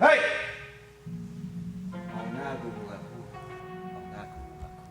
เฮ้ย มองหน้ากูกับกูมองหน้ากูกับกู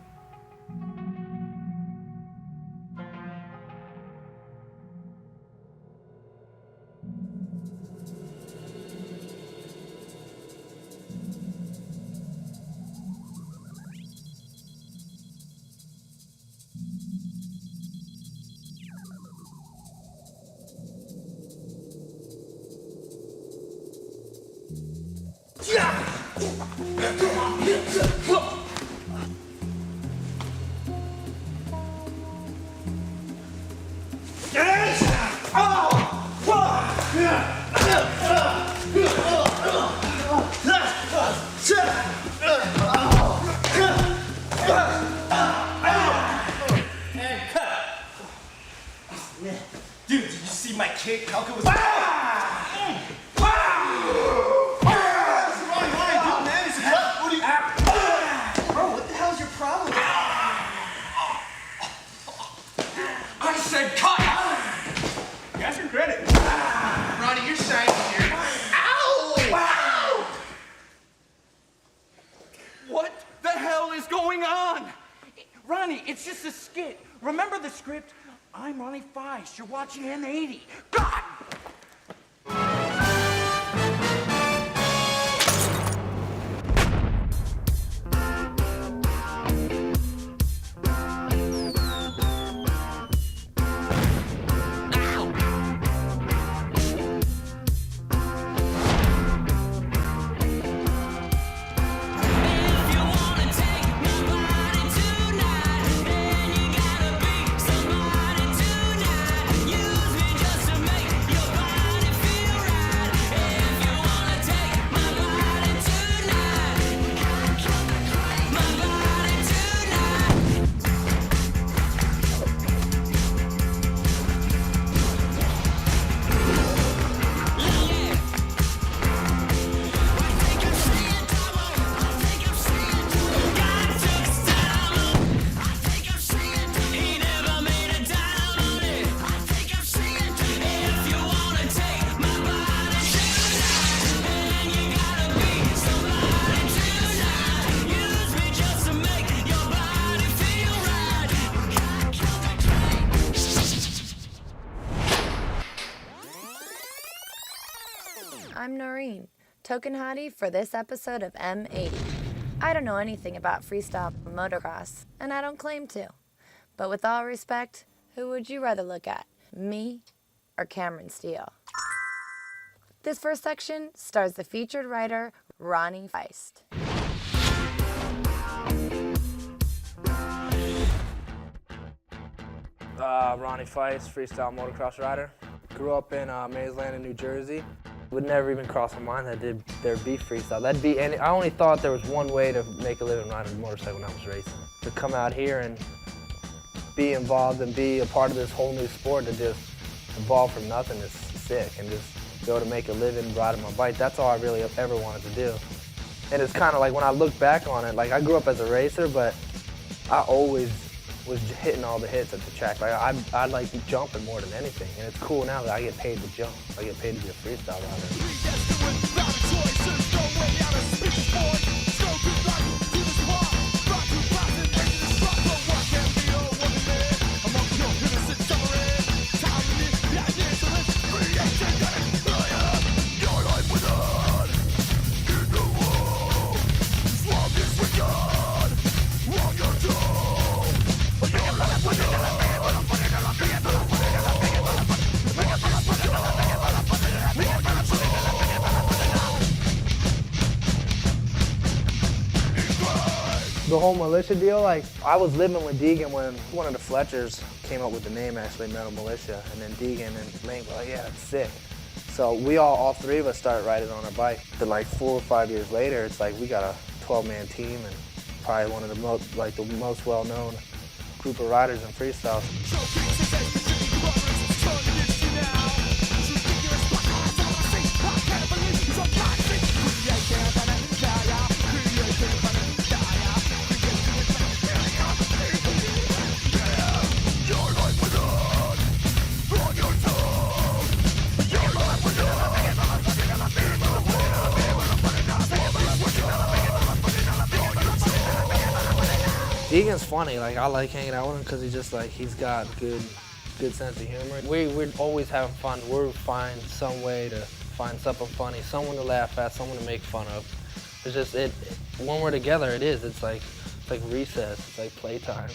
Dude, did you see my kick? How could it was... I said cut! That's your credit. Ronnie, you're shining here. Ow! Wow! What the hell is going on? Ronnie, it's just a skit. Remember the script? I'm Ronnie Faisst. You're watching M80. God! I'm Noreen, token hottie for this episode of M80. I don't know anything about freestyle motocross, and I don't claim to. But with all respect, who would you rather look at, me or Cameron Steele? This first section stars the featured writer, Ronnie Faisst. Ronnie Faisst, freestyle motocross rider. Grew up in Maysland in New Jersey. Would never even cross my mind that there'd be freestyle. That'd be any. I only thought there was one way to make a living riding a motorcycle, and that was racing. To come out here and be involved and be a part of this whole new sport to just evolve from nothing is sick, and just be able to make a living riding my bike. That's all I really ever wanted to do. And it's kind of like when I look back on it, like I grew up as a racer, but I always was hitting all the hits at the track. Like I like jumping more than anything, and it's cool now that I get paid to jump. I get paid to be a freestyle rider. The whole militia deal, like, I was living with Deegan when one of the Fletchers came up with the name, actually, Metal Militia, and then Deegan and Lane were like, yeah, that's sick. So we all three of us started riding on our bike. But like 4 or 5 years later, it's like we got a 12-man team and probably one of the most well-known group of riders in freestyle. Egan's funny. Like, I like hanging out with him because he's got good sense of humor. We're always having fun. We'll find some way to find something funny, someone to laugh at, someone to make fun of. It's just when we're together, it's like recess. It's like playtime.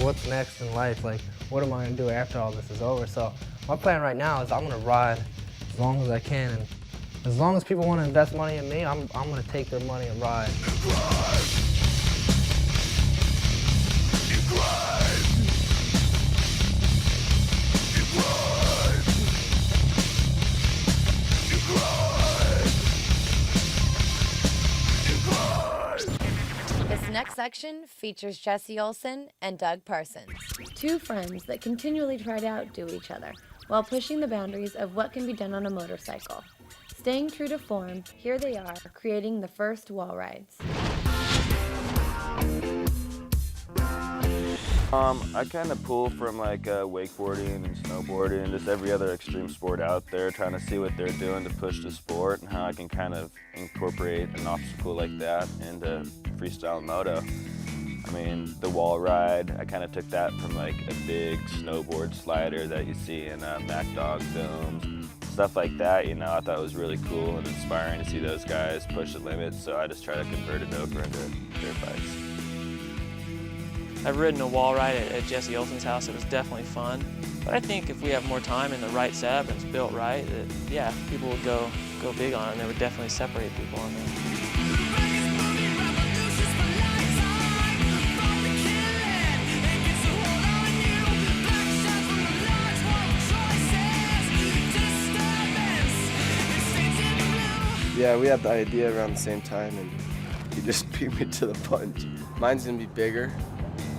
What's next in life? Like, what am I gonna do after all this is over? So my plan right now is I'm gonna ride as long as I can, and as long as people want to invest money in me, I'm gonna take their money and ride. This next section features Jesse Olsen and Doug Parsons, two friends that continually try to outdo each other while pushing the boundaries of what can be done on a motorcycle. Staying true to form, here they are, creating the first wall rides. I kind of pull from like wakeboarding and snowboarding and just every other extreme sport out there, trying to see what they're doing to push the sport and how I can kind of incorporate an obstacle like that into freestyle moto. I mean, the wall ride, I kind of took that from like a big snowboard slider that you see in Mac Dog films, stuff like that. You know, I thought it was really cool and inspiring to see those guys push the limits, so I just try to convert it over into dirt bikes. I've ridden a wall ride at Jesse Olsen's house. It was definitely fun. But I think if we have more time and the right setup and it's built right, that, yeah, people would go big on it, and they would definitely separate people on there. Yeah, we had the idea around the same time, and he just beat me to the punch. Mine's gonna be bigger.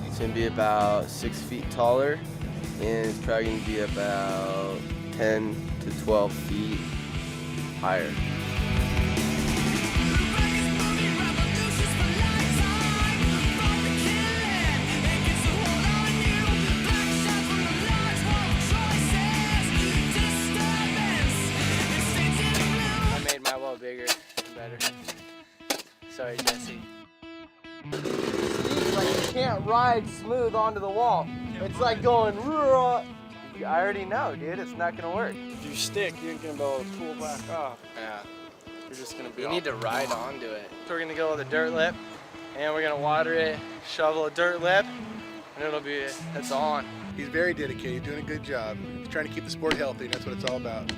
It's gonna be about 6 feet taller, and it's probably gonna be about 10 to 12 feet higher. I made my wall bigger and better. Sorry, Jesse. Like, you can't ride smooth onto the wall. It's like going, I already know, dude, it's not gonna work. If you stick, you ain't gonna be able to pull back off. Yeah. You're just gonna be You need to ride onto it. So we're gonna go with a dirt lip, and we're gonna water it, shovel a dirt lip, and it's on. He's very dedicated, doing a good job. He's trying to keep the sport healthy, and that's what it's all about.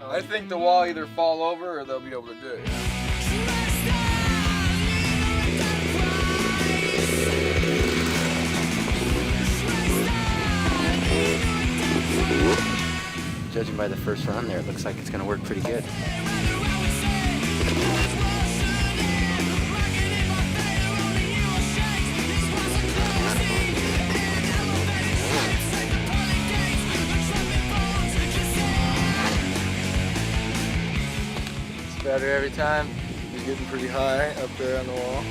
I think the wall either fall over or they'll be able to do it. Judging by the first run there, it looks like it's going to work pretty good. It's better every time. He's getting pretty high up there on the wall.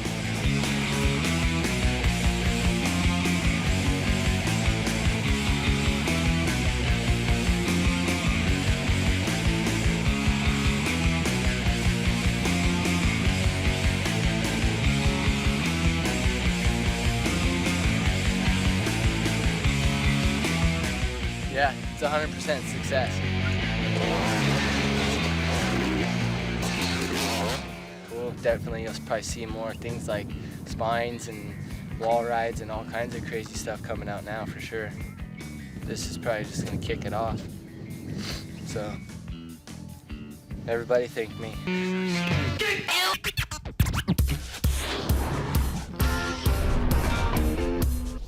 Yeah, it's 100% success. Cool. Definitely, you'll probably see more things like spines and wall rides and all kinds of crazy stuff coming out now for sure. This is probably just gonna kick it off. So, everybody thank me.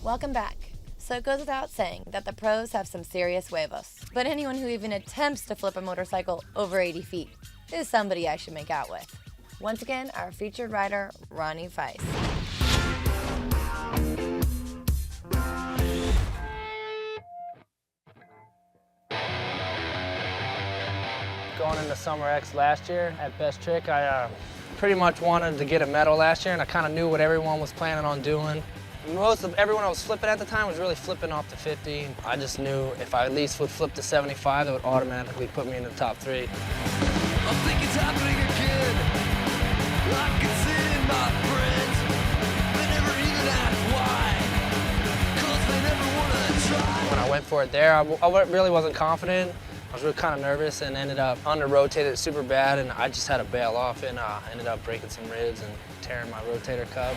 Welcome back. So it goes without saying that the pros have some serious huevos. But anyone who even attempts to flip a motorcycle over 80 feet is somebody I should make out with. Once again, our featured rider, Ronnie Faisst. in the Summer X last year at Best Trick. I pretty much wanted to get a medal last year, and I kind of knew what everyone was planning on doing. Most of everyone I was flipping at the time was really flipping off to 50. I just knew if I at least would flip to 75, that would automatically put me in the top 3. I think it's happening again. I can see it in my friends. They never even ask why, 'cause they never wanna try. When I went for it there, I really wasn't confident. I was really kind of nervous and ended up under-rotated super bad, and I just had to bail off and ended up breaking some ribs and tearing my rotator cuff.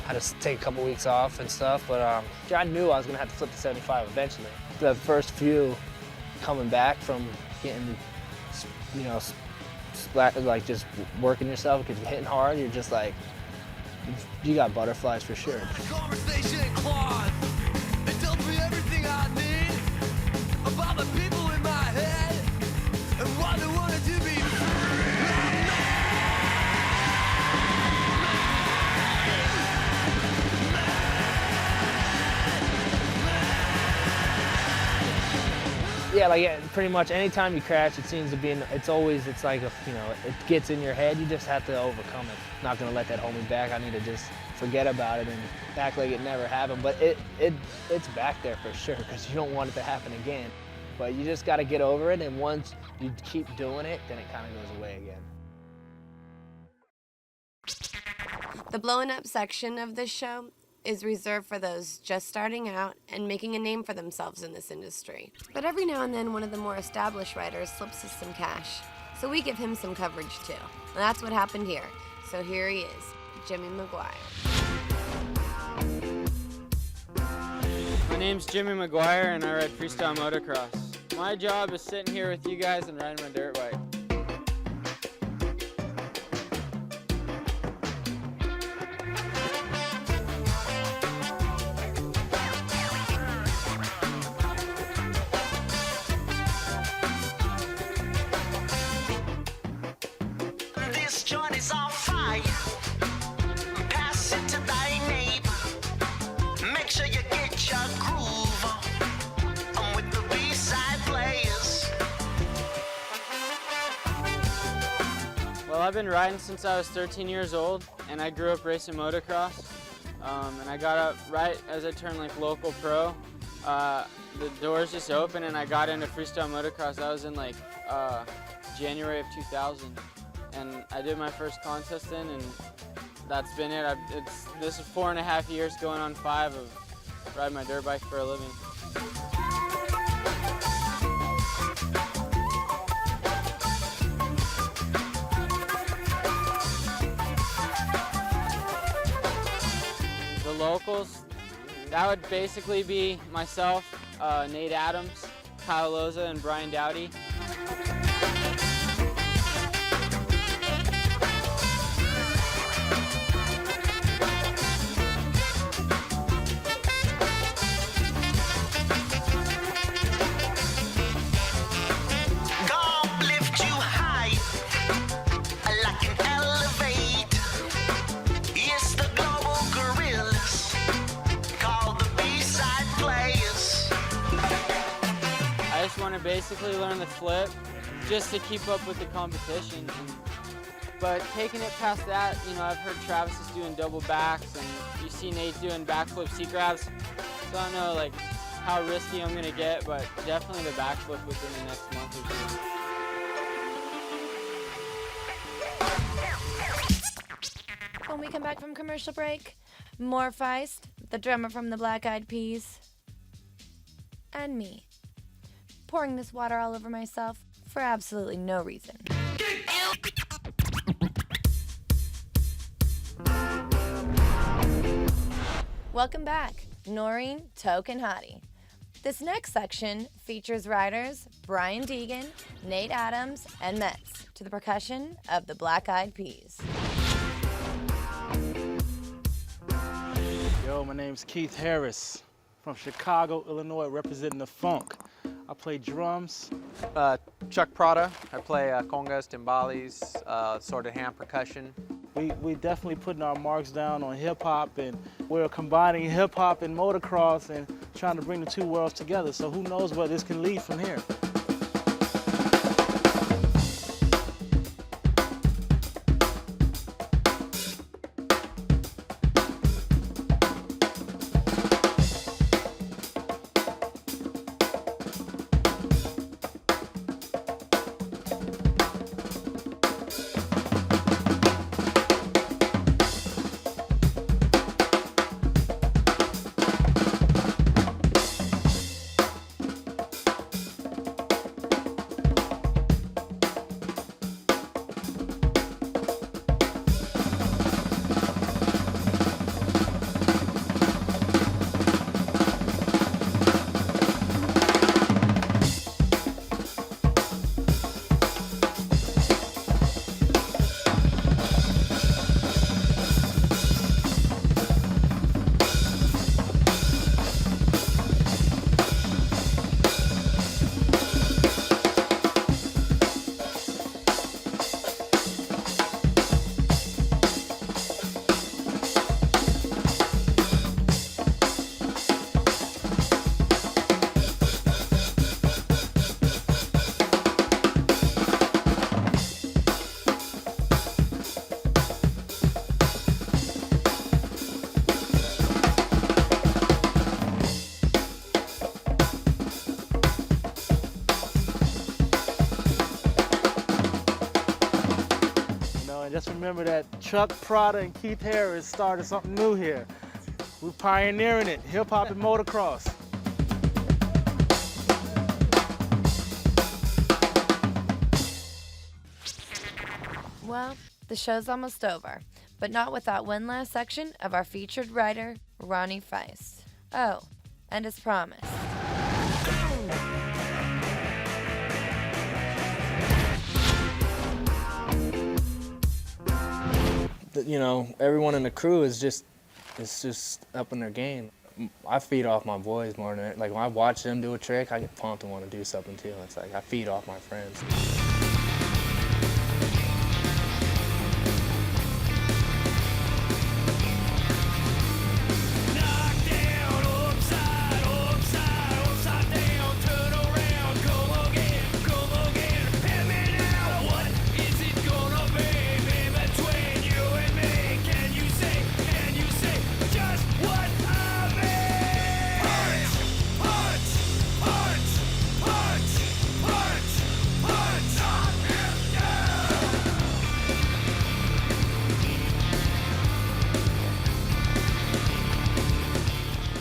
I had to take a couple weeks off and stuff, but I knew I was gonna have to flip to 75 eventually. The first few coming back from getting, you know, like just working yourself because you're hitting hard, you're just like, you got butterflies for sure. Conversation cloth. It tells me everything I need about the people in my head and why they wanted to be. Yeah, like pretty much anytime you crash, it seems to be, it's like, you know, it gets in your head. You just have to overcome it. Not gonna let that hold me back. I need to just forget about it and act like it never happened. But it's back there for sure, because you don't want it to happen again. But you just gotta get over it, and once you keep doing it, then it kind of goes away again. The blowing up section of this show is reserved for those just starting out and making a name for themselves in this industry. But every now and then, one of the more established riders slips us some cash, so we give him some coverage too. And that's what happened here. So here he is, Jimmy McGuire. My name's Jimmy McGuire, and I ride freestyle motocross. My job is sitting here with you guys and riding my dirt bike. This joint is on fire. Pass it to thy neighbor. Make sure you get your groove on with the B-side players. Well, I've been riding since I was 13 years old, and I grew up racing motocross. And I got up right as I turned like local pro. The doors just opened, and I got into freestyle motocross. That was in like January of 2000. And I did my first contest in, and that's been it. This is 4.5 years going on 5 of riding my dirt bike for a living. The locals, that would basically be myself, Nate Adams, Kyle Loza, and Brian Dowdy. God lift you high like an elevator. It's the global gorillas called the B-side players. I just want to basically learn the flip just to keep up with the competition. But taking it past that, you know, I've heard Travis is doing double backs, and you see Nate doing backflip C-grabs. So I don't know like how risky I'm gonna get, but definitely the backflip within the next month or two. When we come back from commercial break, more Feisst, the drummer from the Black Eyed Peas, and me, pouring this water all over myself for absolutely no reason. Welcome back, Noreen, Toke, and Hottie. This next section features riders Brian Deegan, Nate Adams, and Metz to the percussion of the Black Eyed Peas. Yo, my name's Keith Harris from Chicago, Illinois, representing the funk. I play drums. Chuck Prada. I play congas, timbales, sort of hand percussion. We definitely putting our marks down on hip-hop, and we're combining hip-hop and motocross and trying to bring the two worlds together. So who knows where this can lead from here. Just remember that Chuck Prada and Keith Harris started something new here. We're pioneering it, hip-hop and motocross. Well, the show's almost over, but not without one last section of our featured writer, Ronnie Faisst. Oh, and as promised, you know, everyone in the crew is just up in their game. I feed off my boys more than, like, when I watch them do a trick, I get pumped and want to do something too. It's like I feed off my friends.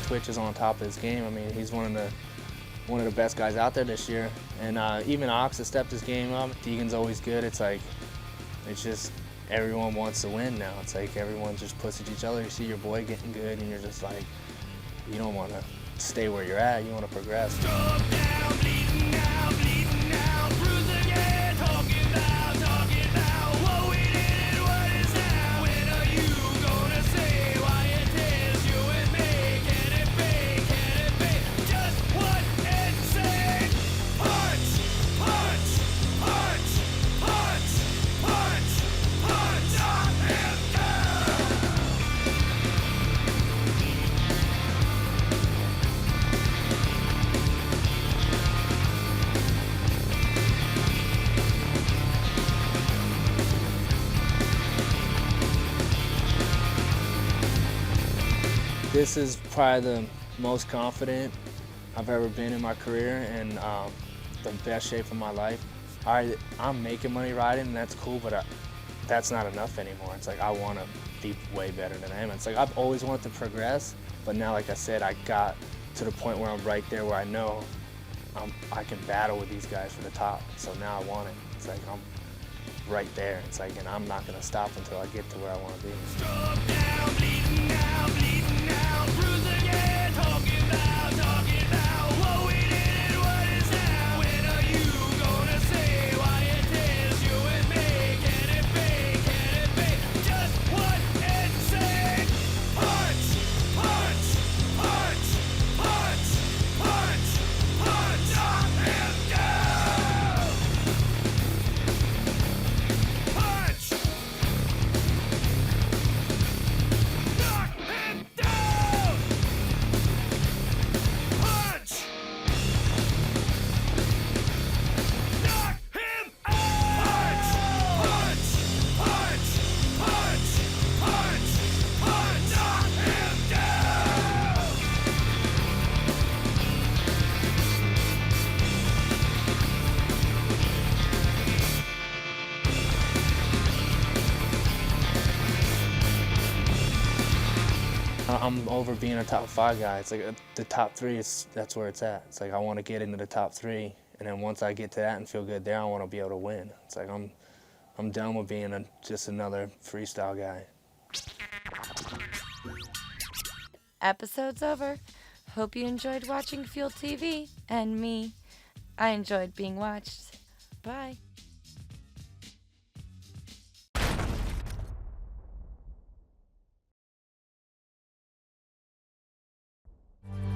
Twitch is on top of his game. I mean, he's one of the best guys out there this year. And even Ox has stepped his game up. Deegan's always good. It's just everyone wants to win now. It's like everyone just pushes each other. You see your boy getting good, and you're just like, you don't want to stay where you're at. You want to progress. This is probably the most confident I've ever been in my career, and the best shape of my life. I'm making money riding, and that's cool, but that's not enough anymore. It's like I want to be way better than I am. It's like I've always wanted to progress, but now, like I said, I got to the point where I'm right there where I know I can battle with these guys for the top. So now I want it. It's like I'm right there. It's like, and I'm not going to stop until I get to where I want to be. Stop now, bleeding now, bleeding now, bruising it, talking about what we did and what is now. When are you gonna say why it is you and me? Can it be just what it said? Punch, punch, punch, punch, punch, punch, up and down. Punch. I'm over being a top 5 guy. It's like the top 3, that's where it's at. It's like I want to get into the top 3, and then once I get to that and feel good there, I want to be able to win. It's like I'm done with being just another freestyle guy. Episode's over. Hope you enjoyed watching Fuel TV. And me. I enjoyed being watched. Bye.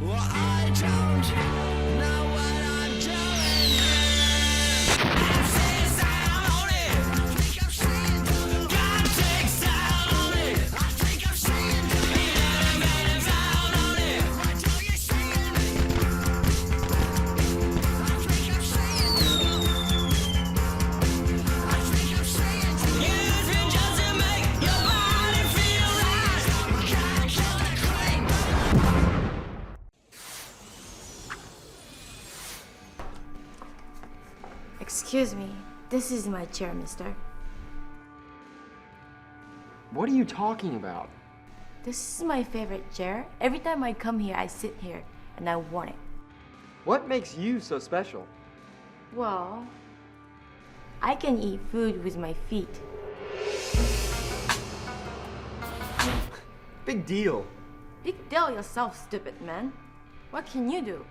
Well, I don't know what I'm doing. I say style on it. I think I'm saying double. God take style on it. I think I'm saying double. Man down on it. I tell you saying. I think I'm saying double. I think I'm saying double. Use me just to make your body feel right. God gonna claim. Excuse me, this is my chair, mister. What are you talking about? This is my favorite chair. Every time I come here, I sit here, and I want it. What makes you so special? Well, I can eat food with my feet. Big deal. Big deal yourself, stupid man. What can you do?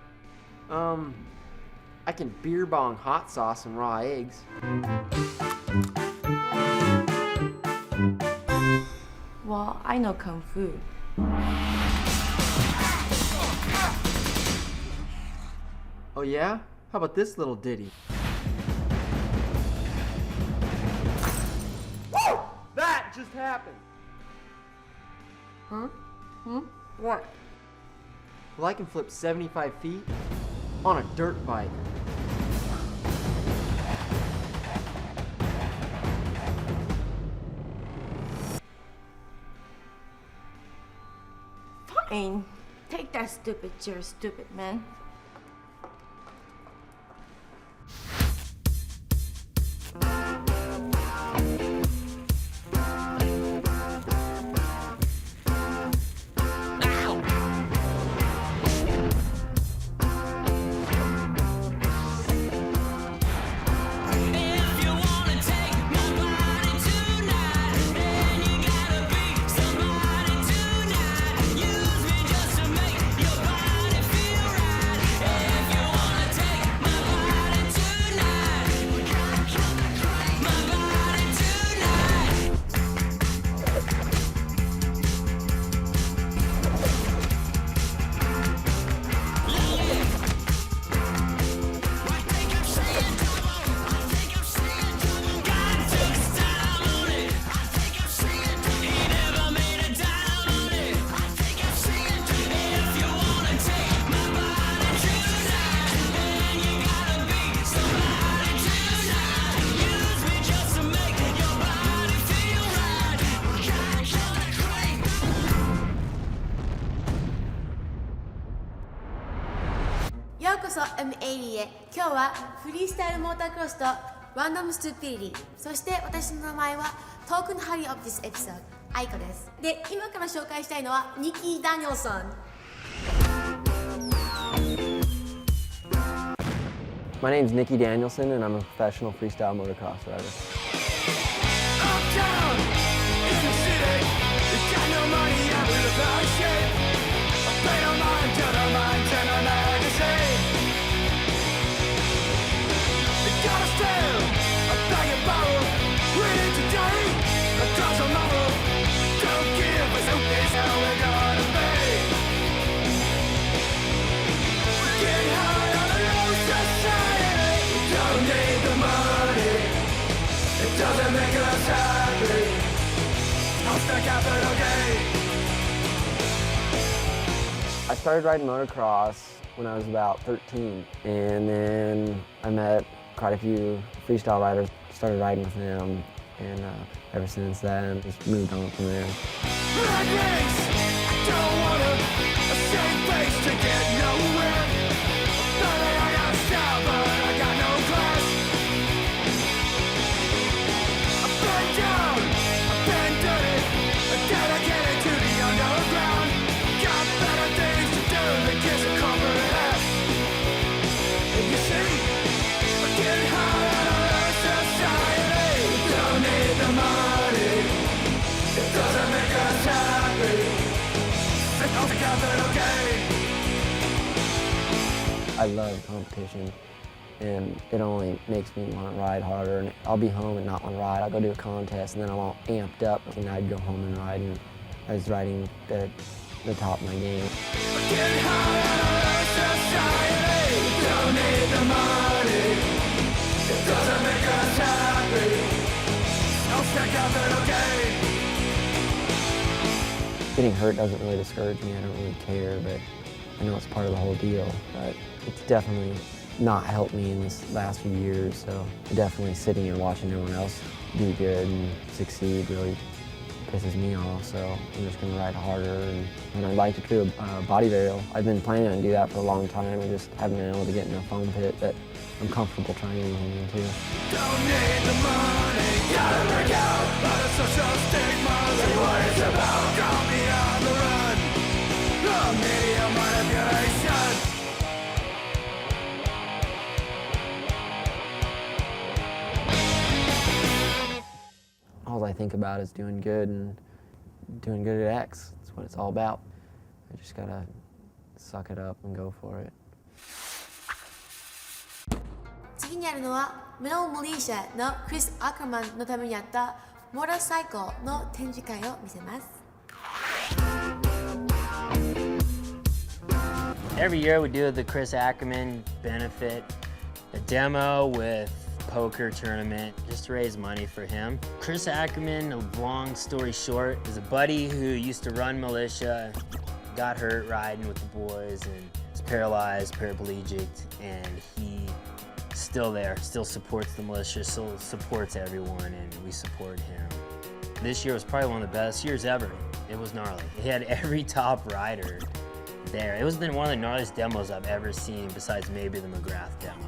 I can beer bong hot sauce and raw eggs. Well, I know kung fu. Oh yeah? How about this little ditty? That just happened! Huh? What? Well, I can flip 75 feet on a dirt bike. Fine. Take that stupid chair, stupid man. M80 へ。今日はフリースタイルモータークロスとランダムストゥピリティ、そして私の名前はトークンハリーオブ this episode アイコです。で、今から紹介したいのはニキー・ダニエルソン。My name's Nicky Danielson, and I'm a professional freestyle motocross rider. Uptown is the city. You got no money, I live without shame. I pay no mind to the mind and the magazine. You gotta stand, I bag and borrow. Reading today, I got tomorrow. Don't give us hope, it's how we're gonna be. Get high on the low society. We don't need the money. It doesn't make us happy. What's the capital gain? I started riding motocross when I was about 13, and then I met quite a few freestyle riders, started riding with them, and ever since then, just moved on from there. Red rings, I don't want a safe place to get nowhere. Baby, I got style, but I got no class. I've been down, I've been dirty, dedicated to the underground. I love competition, and it only makes me want to ride harder. And I'll be home and not want to ride. I'll go do a contest, and then I'm all amped up, and I'd go home and ride. And I was riding at the top of my game. Don't need the money, it doesn't make us happy. No stack up little game. Getting hurt doesn't really discourage me. I don't really care, but I know it's part of the whole deal. But it's definitely not helped me in this last few years, so definitely sitting and watching everyone else do good and succeed really pisses me off, so I'm just going to ride harder. And I'd like to do a body varial. I've been planning on doing that for a long time. I just haven't been able to get in a foam pit, but I'm comfortable trying anything new too. Don't need the money, gotta break out by the social stigmas and what it's about. Call me on the run, the media manipulation. All I think about is doing good and doing good at X. That's what it's all about. I just gotta suck it up and go for it. 次にあるのはメロン・モリーシャのクリス・アクマンのためにあったモーターサイクルの展示会を見せます。 Every year we do the Chris Ackerman benefit, a demo with poker tournament just to raise money for him. Chris Ackerman, a long story short, is a buddy who used to run militia, got hurt riding with the boys, and is paralyzed, paraplegic, and he's still there, still supports the militia, still supports everyone, and we support him. This year was probably one of the best years ever. It was gnarly. He had every top rider there. It was one of the gnarliest demos I've ever seen, besides maybe the McGrath demo.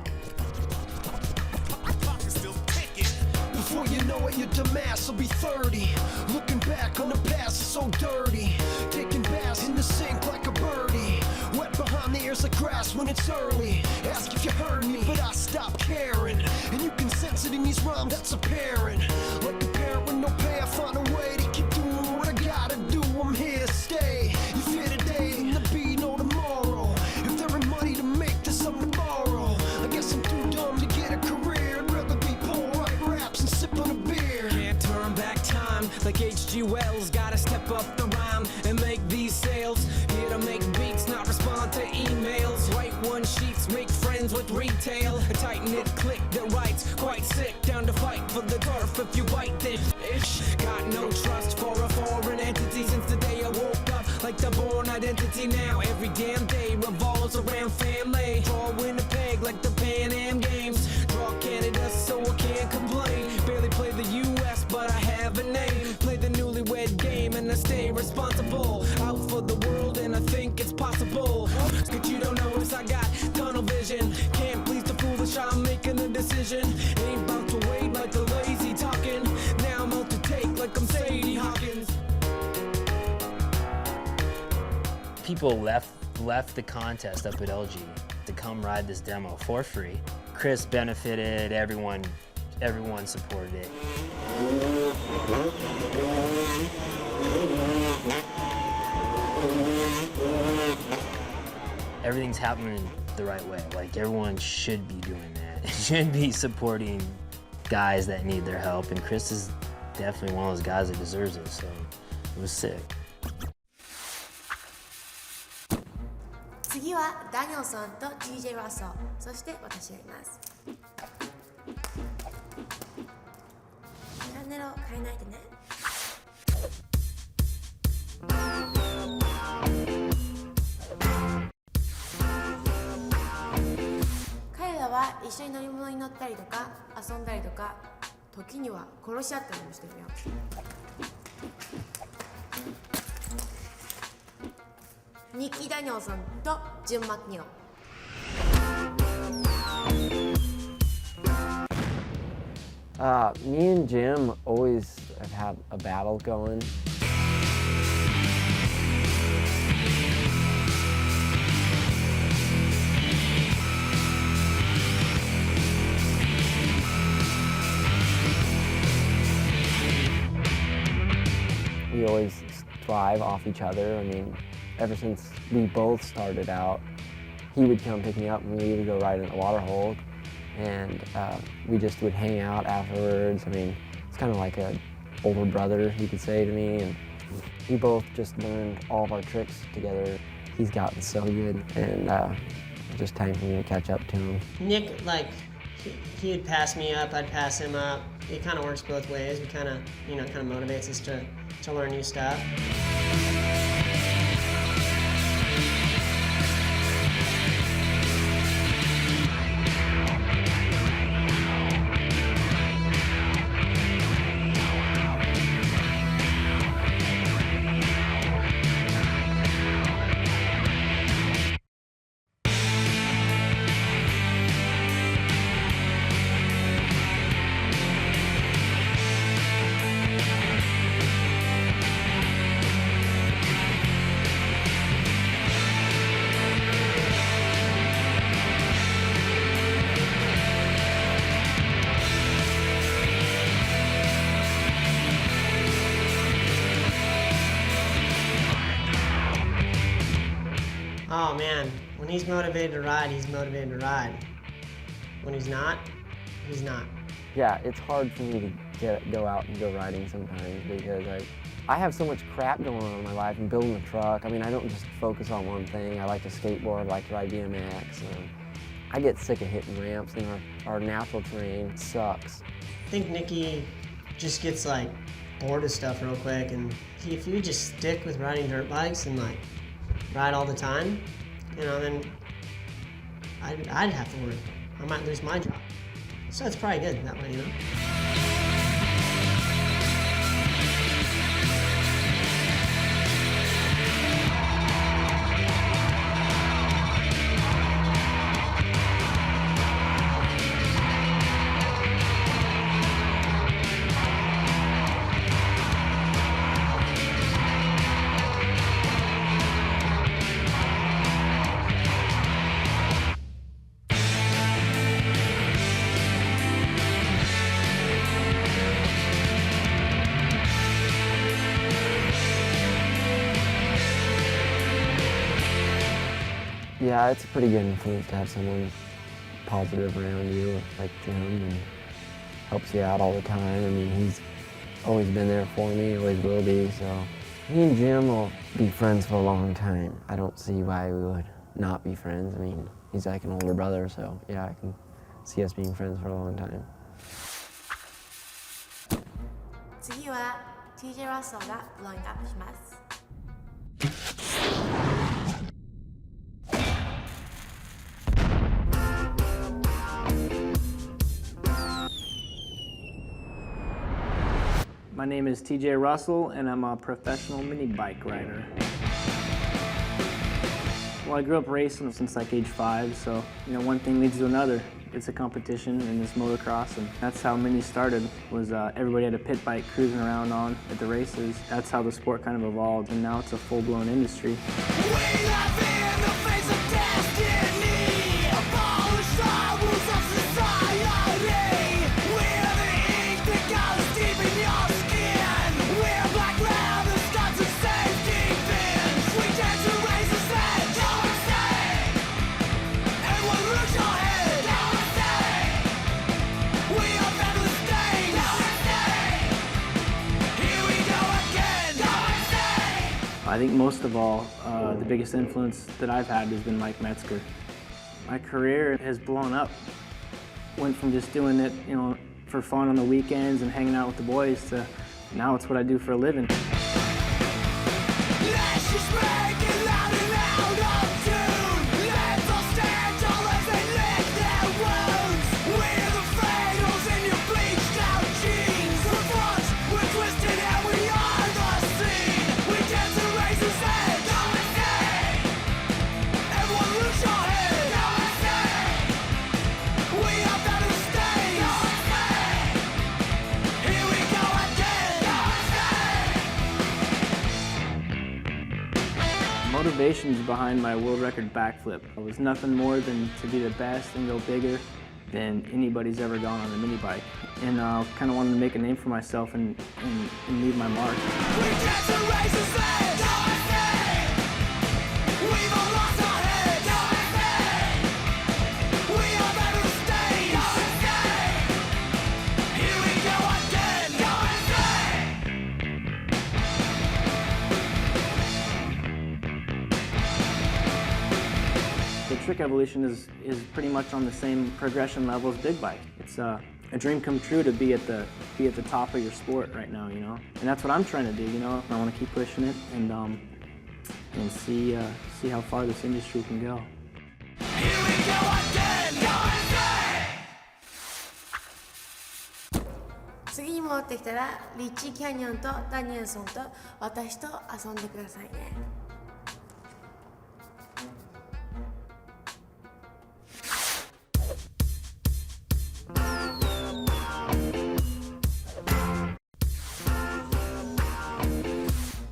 Before you know it, your dumbass will be 30. Looking back on the past is so dirty. Taking baths in the sink like a birdie. Wet behind the ears like grass when it's early. Ask if you heard me, but I stopped caring. And you can sense it in these rhymes, that's apparent. Like a parent with no pay, I find a way to keep doing what I gotta do. I'm here to stay. You fear today, and the be no tomorrow. If there ain't money to make, there's something to borrow. I guess I'm too dumb to get a career. I'd rather be poor, write raps, and sip on a beer. Can't turn back time like H.G. Wells. Gotta step up the rhyme and make these sales. Here to make beats, not respond to emails. Write one sheets, make friends with retail. A tight-knit clique that writes quite sick. Down to fight for the turf if you bite this itch. Got no trust for a foreign entity since the day I woke up. Like the born identity now. Every damn day revolves around family. Drawing a peg like the Pan Am Games. Draw Canada so I can't complain. Barely play the U.S. but I have a name. Play the newlywed game and I stay responsible. Out for the world and I think it's possible. But you don't notice I got tunnel vision. Can't please the foolish, I'm making a decision. Ain't about to wait like the lazy talking. Now I'm out to take like I'm Sadie Hawkins. People left the contest up at LG to come ride this demo for free. Chris benefited, everyone supported it. Everything's happening the right way. Like, everyone should be doing that. Should be supporting guys that need their help, and Chris is definitely one of those guys that deserves it, so it was sick. 次はダニエルソンと TJ ラッソー、そして私がいます。チャンネルを変えないでね。彼らは一緒に乗り物に乗ったりとか遊んだりとか、時には殺し合ったりもしてるよ。ニッキー・ダニエルソンとジュン・マクニオン。Me and Jim always have had a battle going. We always thrive off each other. I mean, ever since we both started out, he would come pick me up and we would go ride in the water hole, and we just would hang out afterwards. I mean, it's kind of like an older brother, you could say to me, and we both just learned all of our tricks together. He's gotten so good, and it's just time for me to catch up to him. Nick, like, he would pass me up, I'd pass him up. It kind of works both ways. We kind of, motivates us to learn new stuff. Oh man, when he's motivated to ride, he's motivated to ride. When he's not, he's not. Yeah, it's hard for me to go out and go riding sometimes because I have so much crap going on in my life and building a truck. I mean, I don't just focus on one thing. I like to skateboard, I like to ride BMX. I get sick of hitting ramps, and our natural terrain sucks. I think Nicky just gets like bored of stuff real quick, and if you just stick with riding dirt bikes and like ride all the time, then I'd have to worry. I might lose my job. So it's probably good that way, Yeah, it's a pretty good influence to have someone positive around you like Jim, and helps you out all the time. I mean, he's always been there for me, always will be, so. Me and Jim will be friends for a long time. I don't see why we would not be friends. I mean, he's like an older brother, so yeah, I can see us being friends for a long time. 次は TJ ラッソーがブローイングアップします。My name is TJ Russell, and I'm a professional mini bike rider. Well, I grew up racing since like age 5, so one thing leads to another. It's a competition in this motocross, and that's how mini started. Was everybody had a pit bike cruising around on at the races. That's how the sport kind of evolved, and now it's a full-blown industry. I think most of all, the biggest influence that I've had has been Mike Metzger. My career has blown up. Went from just doing it, for fun on the weekends and hanging out with the boys to now it's what I do for a living. Motivations behind my world record backflip. It was nothing more than to be the best and go bigger than anybody's ever gone on a mini bike. And I kind of wanted to make a name for myself and leave my mark. The trick evolution is pretty much on the same progression level as big bike. It's a dream come true to be at the top of your sport right now, you know. And that's what I'm trying to do, you know. I want to keep pushing it and see how far this industry can go. Here we go again, USA! 次に戻ってきたらリッチーキャニオンとダニエルソンと私と遊んでくださいね。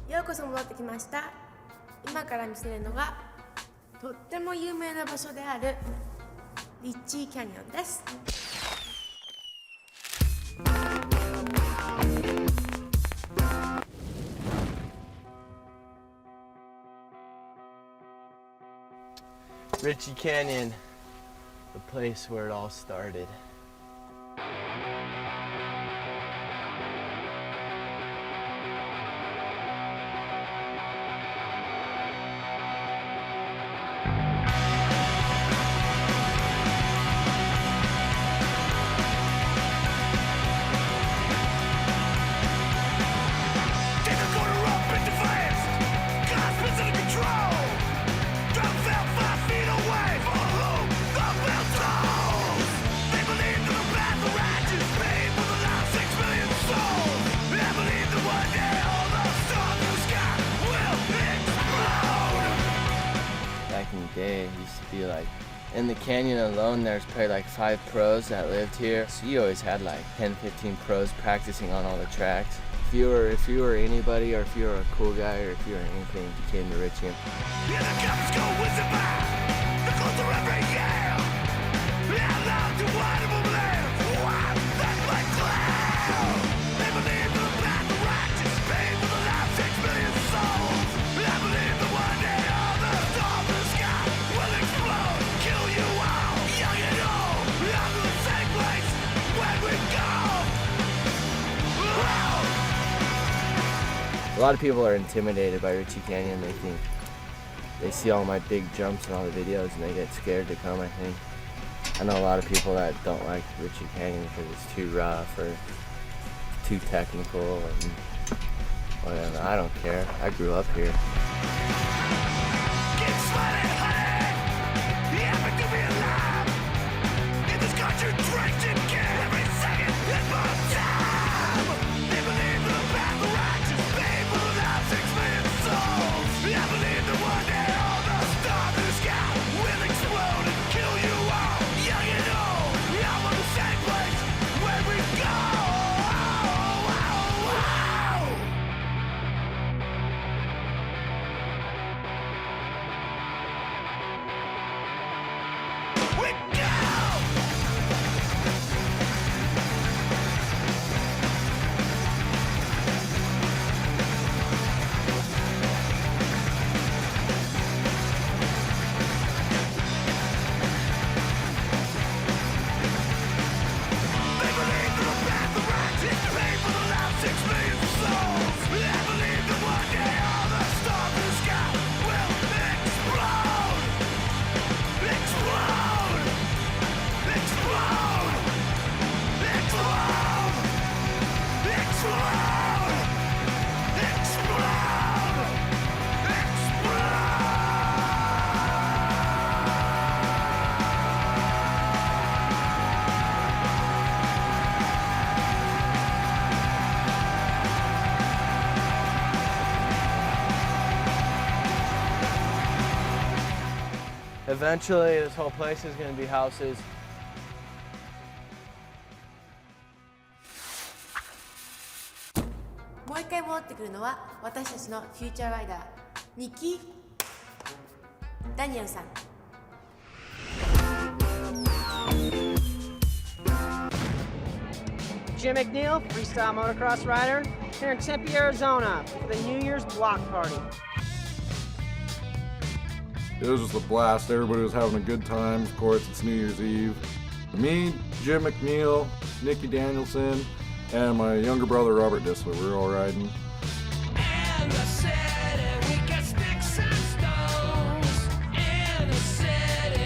ようこそ戻ってきました。今から見せるのがとっても有名な場所であるリッチーキャニオンです。Ritchie Canyon, the place where it all started. It used to be like, in the canyon alone there's probably like 5 pros that lived here, so you always had like 10-15 pros practicing on all the tracks. If you were anybody, or if you were a cool guy, or if you were anything, you came to Ritchie. A lot of people are intimidated by Ritchie Canyon. They see all my big jumps in all the videos and they get scared to come, I think. I know a lot of people that don't like Ritchie Canyon because it's too rough or too technical and whatever. I don't care. I grew up here. Eventually, this whole place is going to be houses. もう一回戻ってくるのは私たちのフューチャーライダーニッキー・ダニエルさん。Jim McNeil, freestyle motocross rider, here in Tempe, Arizona for the New Year's block party. It was just a blast. Everybody was having a good time. Of course, it's New Year's Eve. Me, Jim McNeil, Nicky Danielson, and my younger brother Robert Disler, we were all riding. In the city, we get sticks and stones. In the city,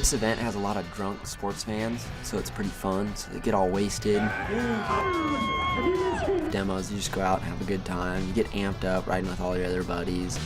This event has a lot of drunk sports fans, so it's pretty fun. So they get all wasted. Demos, you just go out and have a good time. You get amped up riding with all your other buddies.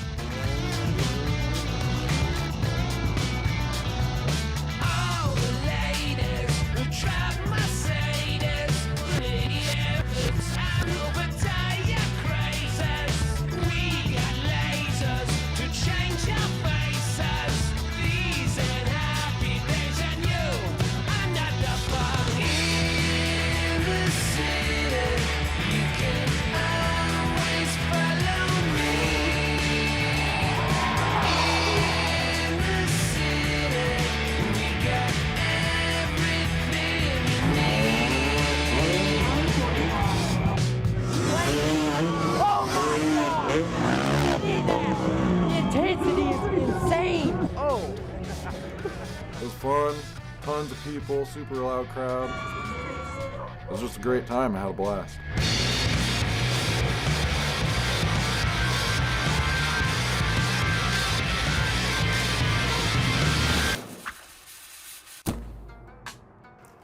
It was fun, tons of people, super loud crowd. It was just a great time. I had a blast.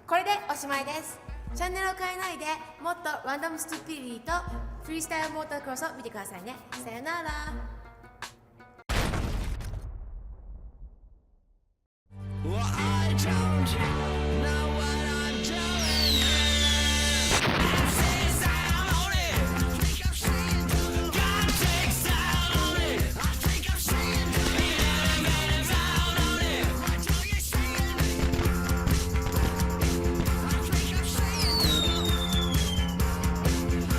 これでおしまいです。チャンネルを変えないでもっとランダムストゥピリティとフリースタイルモータークロスを見てくださいね。さよなら。Well, I don't know what I'm doing here. I say style on it. I think I'm seeing through the God take style on it. I think I'm seeing through the get down on it. Right till you're seeing me. I think I'm seeing through.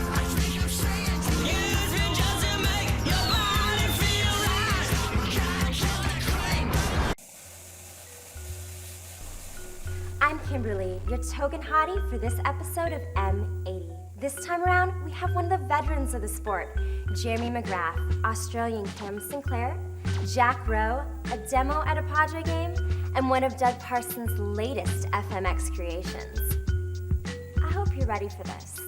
I think I'm seeing through. Use it just to make your body feel right. Gotta kill the claim. I'm Kimberly, your token hottie for this episode of M80. This time around, we have one of the veterans of the sport, Jeremy McGrath, Australian Cam Sinclair, Jack Rowe, a demo at a Padre game, and one of Doug Parsons' latest FMX creations. I hope you're ready for this.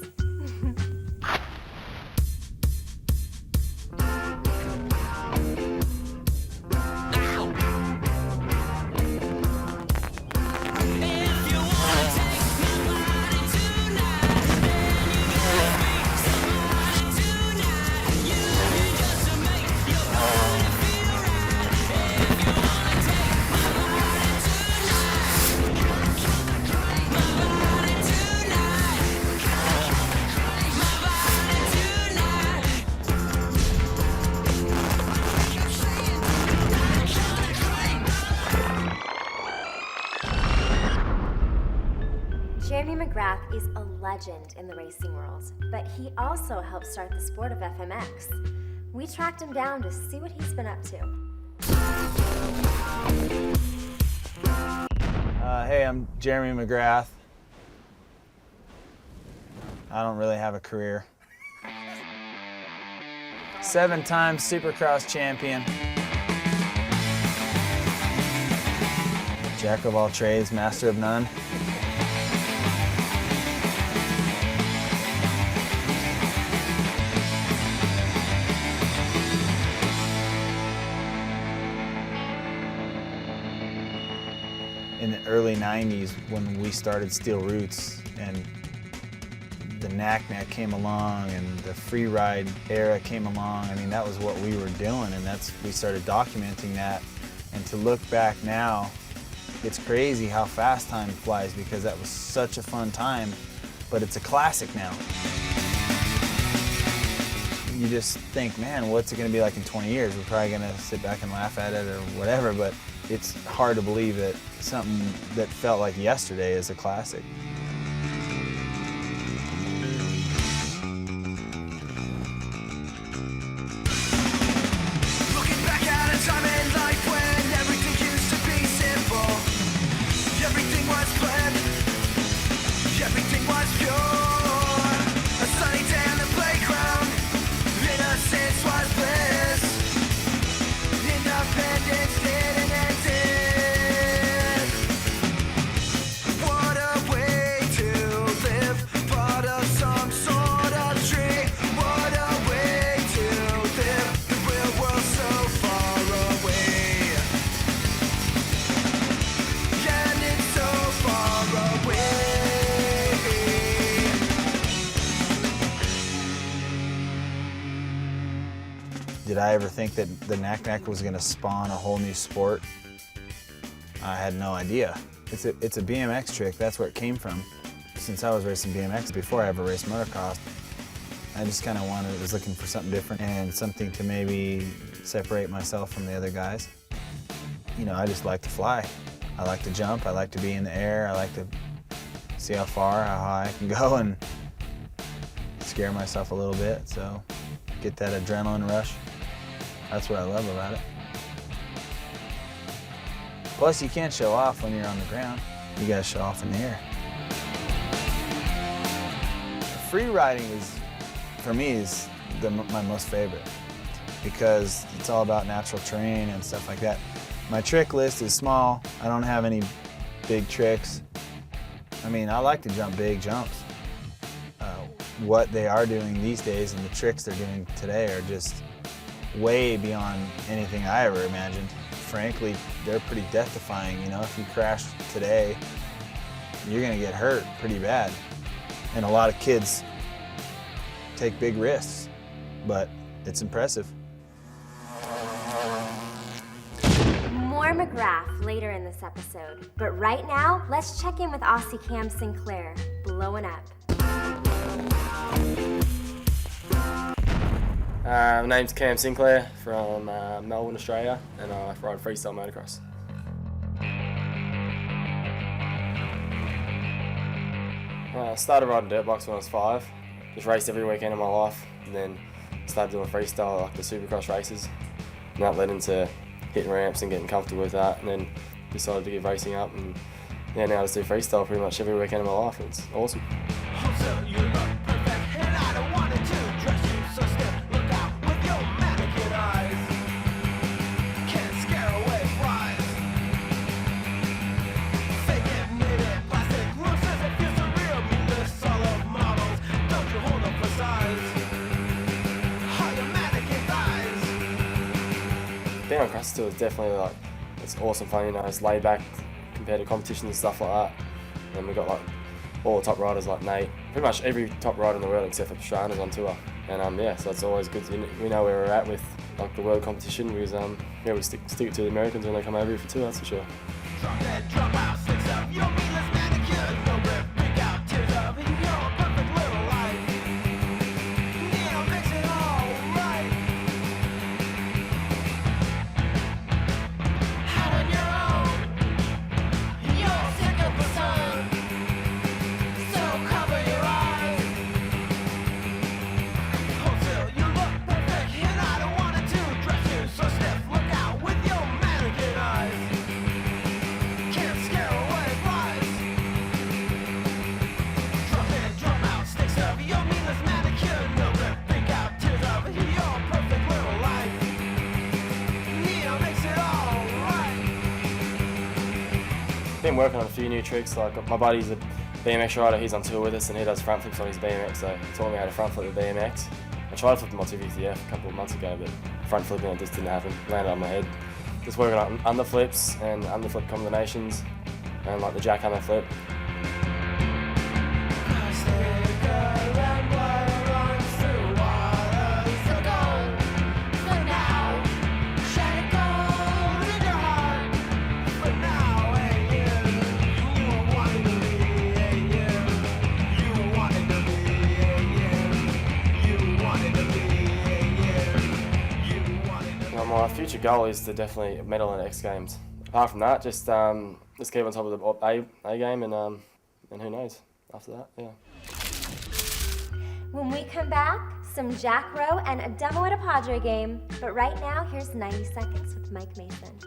Jeremy McGrath is a legend in the racing world, but he also helped start the sport of FMX. We tracked him down to see what he's been up to. Hey, I'm Jeremy McGrath. I don't really have a career. 7-time Supercross champion. Jack of all trades, master of none. In the early 90s, when we started Steel Roots and the Knack came along and the free ride era came along, I mean, that was what we were doing, and we started documenting that. And to look back now, it's crazy how fast time flies because that was such a fun time, but it's a classic now. You just think, man, what's it gonna be like in 20 years? We're probably gonna sit back and laugh at it or whatever, but it's hard to believe that something that felt like yesterday is a classic. Looking back at a time in life when everything used to be simple. Everything was planned. Everything was pure. A sunny day on the playground. Innocence was bliss. Independence didn't exist. What a way to live. Part of some sort of tree. What a way to live. The real world so far away. Did I ever think that the knack-knack was gonna spawn a whole new sport? I had no idea. It's a BMX trick, that's where it came from. Since I was racing BMX before I ever raced motocross, I just kind of was looking for something different and something to maybe separate myself from the other guys. You know, I just like to fly. I like to jump, I like to be in the air, I like to see how far, how high I can go and scare myself a little bit, so get that adrenaline rush. That's what I love about it. Plus, you can't show off when you're on the ground. You gotta show off in the air. Free riding for me, is my most favorite because it's all about natural terrain and stuff like that. My trick list is small. I don't have any big tricks. I mean, I like to jump big jumps. What they are doing these days and the tricks they're doing today are just way beyond anything I ever imagined. Frankly, they're pretty death-defying. You know, if you crash today, you're gonna get hurt pretty bad. And a lot of kids take big risks, but it's impressive. More McGrath later in this episode, but right now, let's check in with Aussie Cam Sinclair, blowing up. My name's Cam Sinclair from Melbourne, Australia, and I ride freestyle motocross. I started riding dirt bikes when I was 5. Just raced every weekend of my life, and then started doing freestyle, like the supercross races. And that led into hitting ramps and getting comfortable with that, and then decided to give racing up, and yeah, now I just do freestyle pretty much every weekend of my life. It's awesome. Being on cross tour is definitely it's awesome fun, you know, it's laid back compared to competition and stuff like that. And we've got all the top riders like Nate, pretty much every top rider in the world except for Pastrana's on tour. And yeah, so it's always good we know where we're at with the world competition because yeah, we stick it to the Americans when they come over here for tour, that's for sure. Been working on a few new tricks, like my buddy's a BMX rider, he's on tour with us and he does front flips on his BMX, so he taught me how to front flip the BMX. I tried flipping my 250F a couple of months ago, but front flipping it just didn't happen, landed on my head. Just working on underflips and underflip combinations and like the jackhammer flip. My future goal is to definitely medal in the X Games. Apart from that, just keep on top of the A game and who knows after that, yeah. When we come back, some Jack Rowe and a demo at a Padre game. But right now, here's 90 Seconds with Mike Mason.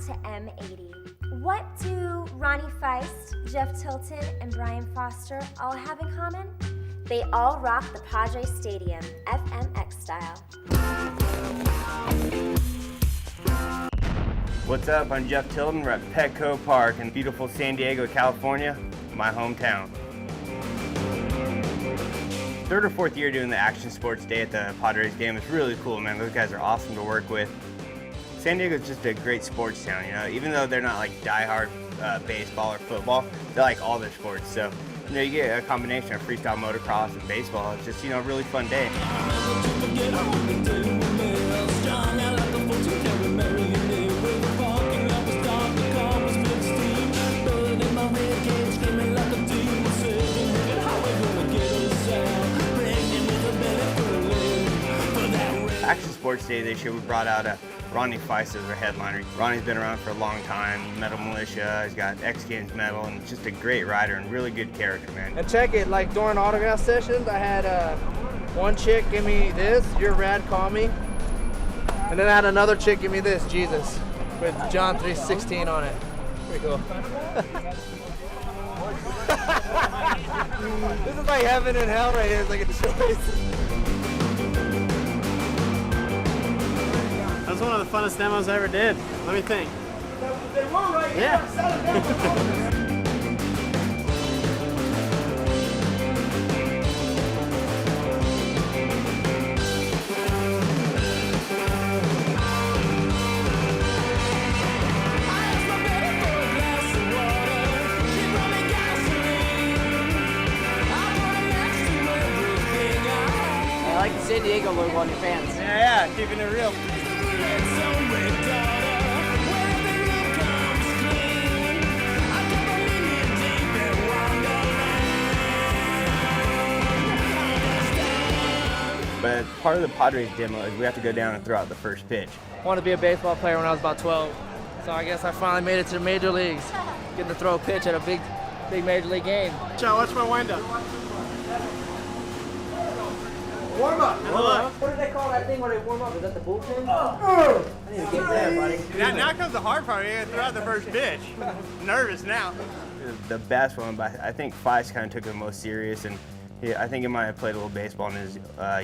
to M80. What do Ronnie Faisst, Jeff Tilton, and Brian Foster all have in common? They all rock the Padres Stadium, FMX style. What's up? I'm Jeff Tilton. We're at Petco Park in beautiful San Diego, California, my hometown. Third or fourth year doing the action sports day at the Padres game. It's really cool, man. Those guys are awesome to work with. San Diego is just a great sports town, you know. Even though they're not like diehard baseball or football, they like all their sports. So, you know, you get a combination of freestyle motocross and baseball. It's just, you know, a really fun day. Action Sports Day this year, we brought out Ronnie Faisst as our headliner. Ronnie's been around for a long time, Metal Militia, he's got X Games medal, and just a great rider and really good character, man. And check it, like during autograph sessions, I had one chick give me this, "You're rad, call me." And then I had another chick give me this, "Jesus," with John 3:16 on it. Pretty cool. This is like heaven and hell right here, it's like a choice. That was one of the funnest demos I ever did. Let me think. They won right here. Yeah. I like the San Diego logo on your pants. Yeah, keeping it real. But part of the Padres demo is we have to go down and throw out the first pitch. I wanted to be a baseball player when I was about 12. So I guess I finally made it to the major leagues. Getting to throw a pitch at a big major league game. Watch my windup. Warm up. What did they call that thing when they warm up? Is that the bullpen? I need to get there, buddy. Now comes the hard part. You gotta throw out the first pitch. Nervous now. The best one, but I think Faisst kind of took it the most serious, and I think he might have played a little baseball in his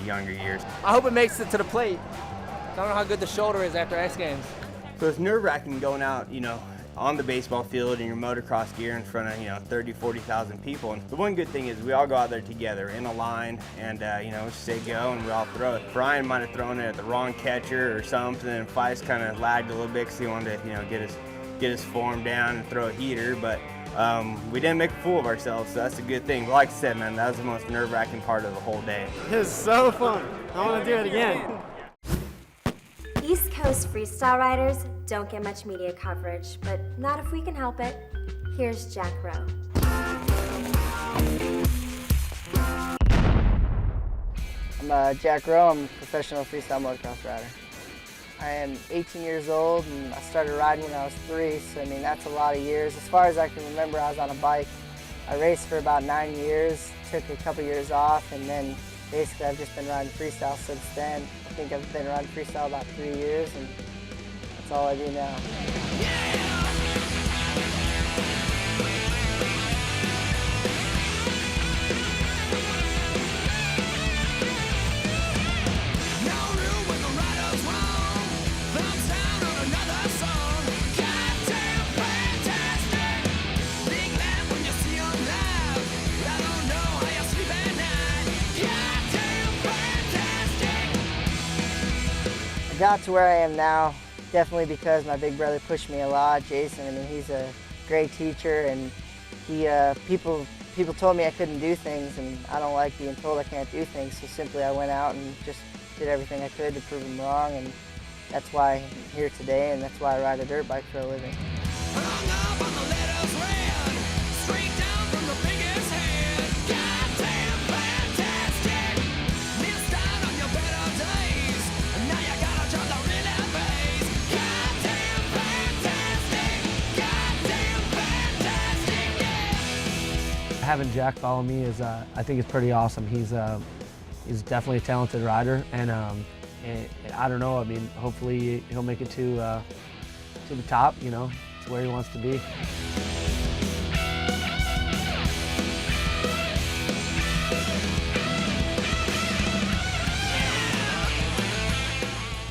younger years. I hope it makes it to the plate. I don't know how good the shoulder is after X Games. So it's nerve-wracking going out, you know, on the baseball field in your motocross gear in front of, you know, 30, 40,000 people. And the one good thing is we all go out there together in a line and, you know, just say go and we all throw it. Brian might have thrown it at the wrong catcher or something, and Faisst kind of lagged a little bit because he wanted to, you know, get his form down and throw a heater, but we didn't make a fool of ourselves, so that's a good thing. But like I said, man, that was the most nerve-wracking part of the whole day. It was so fun. I want to do it again. East Coast freestyle riders don't get much media coverage, but not if we can help it. Here's Jack Rowe. I'm Jack Rowe. I'm a professional freestyle motocross rider. I am 18 years old and I started riding when I was 3, so I mean that's a lot of years. As far as I can remember, I was on a bike. I raced for about 9 years, took a couple years off, and then basically I've just been riding freestyle since then. I think I've been riding freestyle about 3 years, and that's all I do now. I got to where I am now definitely because my big brother pushed me a lot, Jason. I mean, he's a great teacher, and he people told me I couldn't do things, and I don't like being told I can't do things, so simply I went out and just did everything I could to prove him wrong, and that's why I'm here today, and that's why I ride a dirt bike for a living. Having Jack follow me is, I think, it's pretty awesome. He's definitely a talented rider, and I don't know. I mean, hopefully he'll make it to to the top, you know, it's where he wants to be.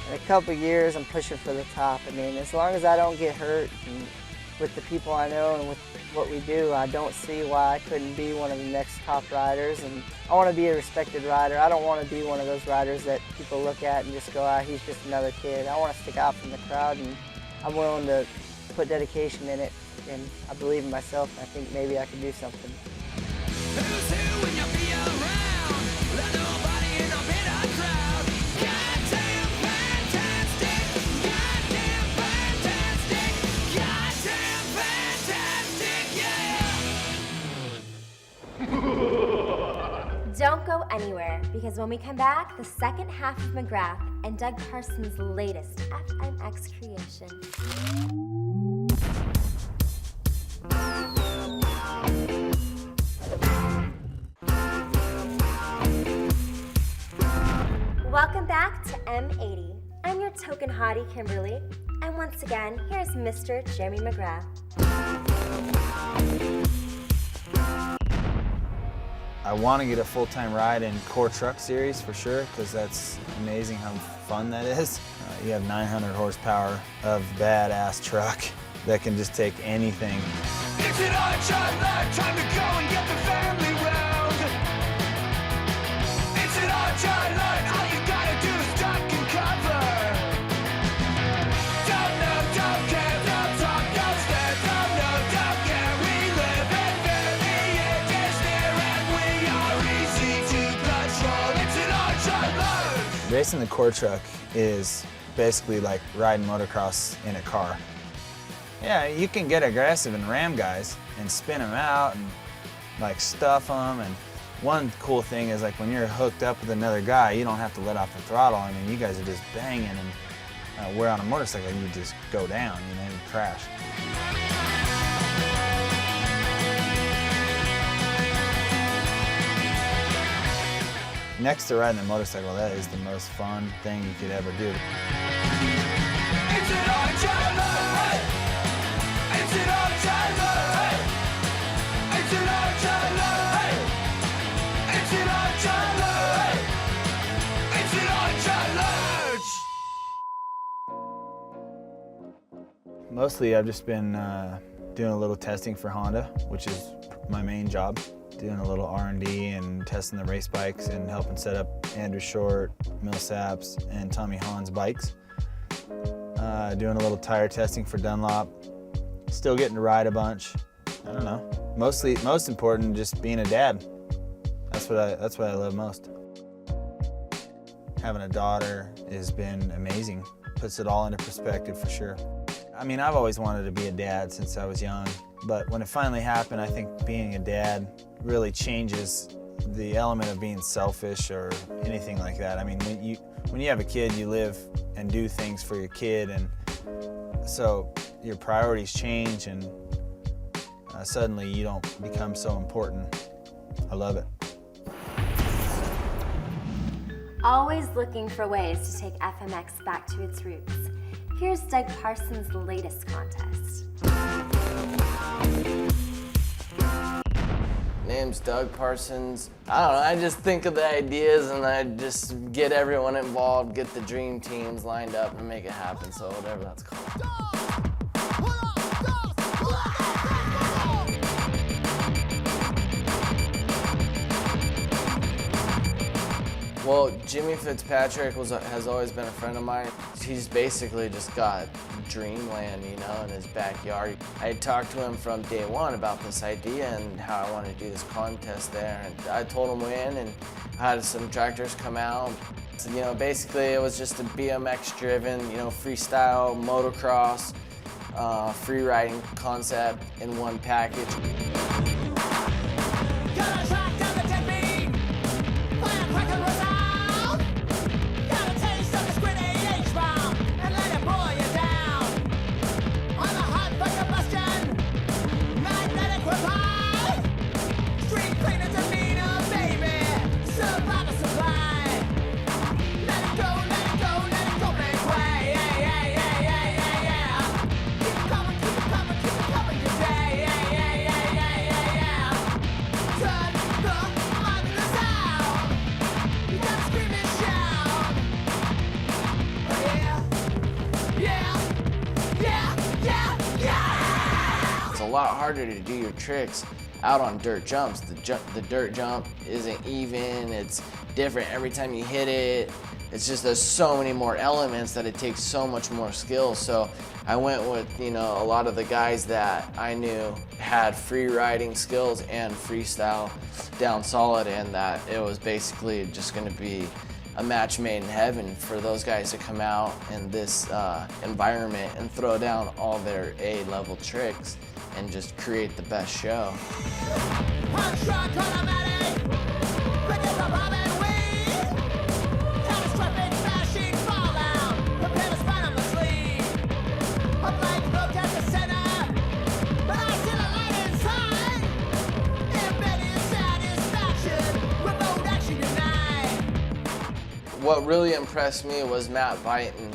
In a couple years, I'm pushing for the top. I mean, as long as I don't get hurt and with the people I know and with what we do, I don't see why I couldn't be one of the next top riders. And I want to be a respected rider. I don't want to be one of those riders that people look at and just go, ah, he's just another kid. I want to stick out from the crowd, and I'm willing to put dedication in it. And I believe in myself, and I think maybe I can do something. Don't go anywhere, because when we come back, the second half of McGrath and Doug Carson's latest FMX creation. Welcome back to M80. I'm your token hottie, Kimberly, and once again, here's Mr. Jeremy McGrath. I want to get a full-time ride in Core Truck Series for sure, because that's amazing how fun that is. You have 900 horsepower of badass truck that can just take anything. It's an odd child, time to go and get the family round. It's an odd child, all you gotta do is duck and cover. Don't know, don't care, don't talk, don't stare, don't know, don't care. We live in variant near and we are easy to control. It's an odd child. Racing the Core Truck is basically like riding motocross in a car. Yeah, you can get aggressive and ram guys and spin them out and like stuff them. And one cool thing is like when you're hooked up with another guy, you don't have to let off the throttle. I mean, you guys are just banging, and where on a motorcycle you just go down, you know, you crash. Next to riding a motorcycle, that is the most fun thing you could ever do. It's an odd child, it's an odd child, it's an odd child, it's an odd child, it's an odd child. Mostly I've just been doing a little testing for Honda, which is my main job. Doing a little R&D and testing the race bikes and helping set up Andrew Short, Millsaps, and Tommy Hahn's bikes. Doing a little tire testing for Dunlop. Still getting to ride a bunch. I don't know. Most important, just being a dad. That's what I love most. Having a daughter has been amazing. Puts it all into perspective for sure. I mean, I've always wanted to be a dad since I was young, but when it finally happened, I think being a dad really changes the element of being selfish or anything like that. I mean, when you have a kid, you live and do things for your kid, and so your priorities change, and suddenly you don't become so important. I love it. Always looking for ways to take FMX back to its roots. Here's Doug Carson's latest contest. Name's Doug Parsons. I don't know, I just think of the ideas and I just get everyone involved, get the dream teams lined up and make it happen, so whatever that's called. Well, Jimmy Fitzpatrick has always been a friend of mine. He's basically just got dreamland, you know, in his backyard. I talked to him from day one about this idea and how I wanted to do this contest there. And I told him when, and I had some tractors come out. So, you know, basically it was just a BMX-driven, you know, freestyle, motocross, free riding concept in one package. harder to do your tricks out on dirt jumps. The dirt jump isn't even, it's different every time you hit it. It's just there's so many more elements that it takes so much more skill. So I went with, you know, a lot of the guys that I knew had free riding skills and freestyle down solid, and that it was basically just going to be a match made in heaven for those guys to come out in this environment and throw down all their A-level tricks and just create the best show. What really impressed me was Matt Vighton.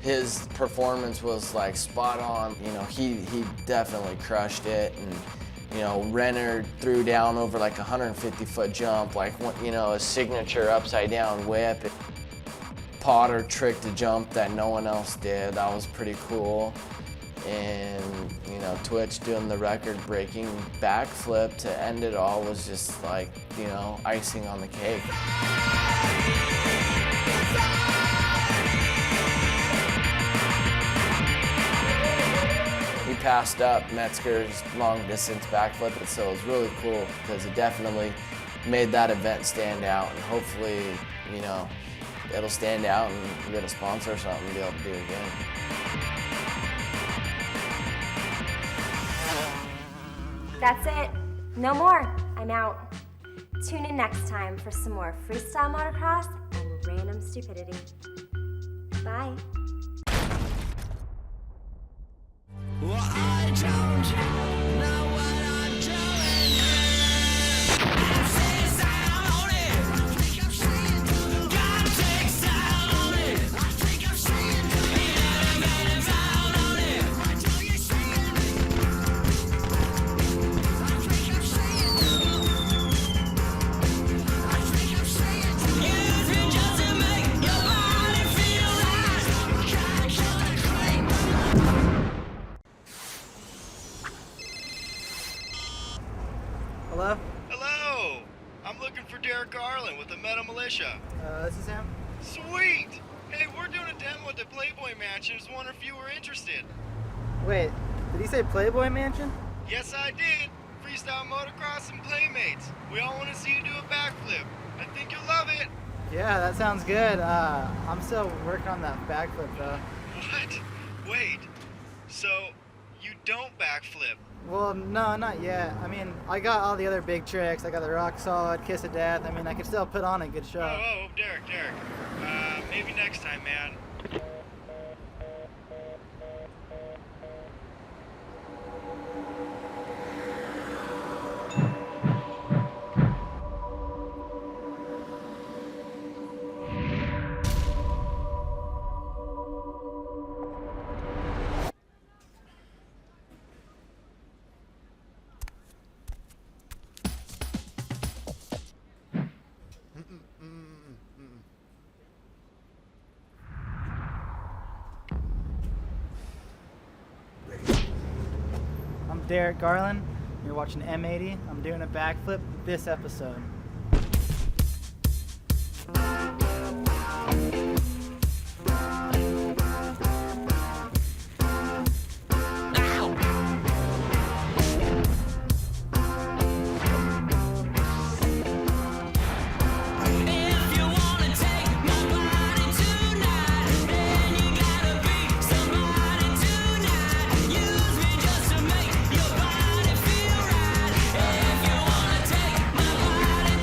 His performance was like spot on. You know, he definitely crushed it. And you know, Renner threw down over like a 150-foot jump, like, you know, a signature upside down whip. Potter tricked a jump that no one else did. That was pretty cool. And you know, Twitch doing the record-breaking backflip to end it all was just like, you know, icing on the cake. He passed up Metzger's long-distance backflip, and so it was really cool because it definitely made that event stand out, and hopefully, you know, it'll stand out and we'll get a sponsor or something and be able to do it again. That's it. No more. I'm out. Tune in next time for some more freestyle motocross and random stupidity. Bye. Well, I don't know what I'm doing. I say style on it. I think I'm seeing. God take style on it. I think I'm seeing. He never made a down on it. I tell you seeing. I think I'm seeing. I think I'm seeing. Use it just to make your body feel right. Can't kill the claim. Hello? Hello! I'm looking for Garland with the Metal Militia. This is him. Sweet! Hey, we're doing a demo at the Playboy Mansion. Just wonder if you were interested. Wait, did he say Playboy Mansion? Yes, I did. Freestyle motocross and playmates. We all want to see you do a backflip. I think you'll love it. Yeah, that sounds good. I'm still working on that backflip though. What? Wait. So, you don't backflip? Well, no, not yet. I mean, I got all the other big tricks. I got the rock solid, kiss of death. I mean, I could still put on a good show. Oh, Derek. Maybe next time, man. I'm Derek Garland. You're watching M80. I'm doing a backflip this episode. If you wanna take my body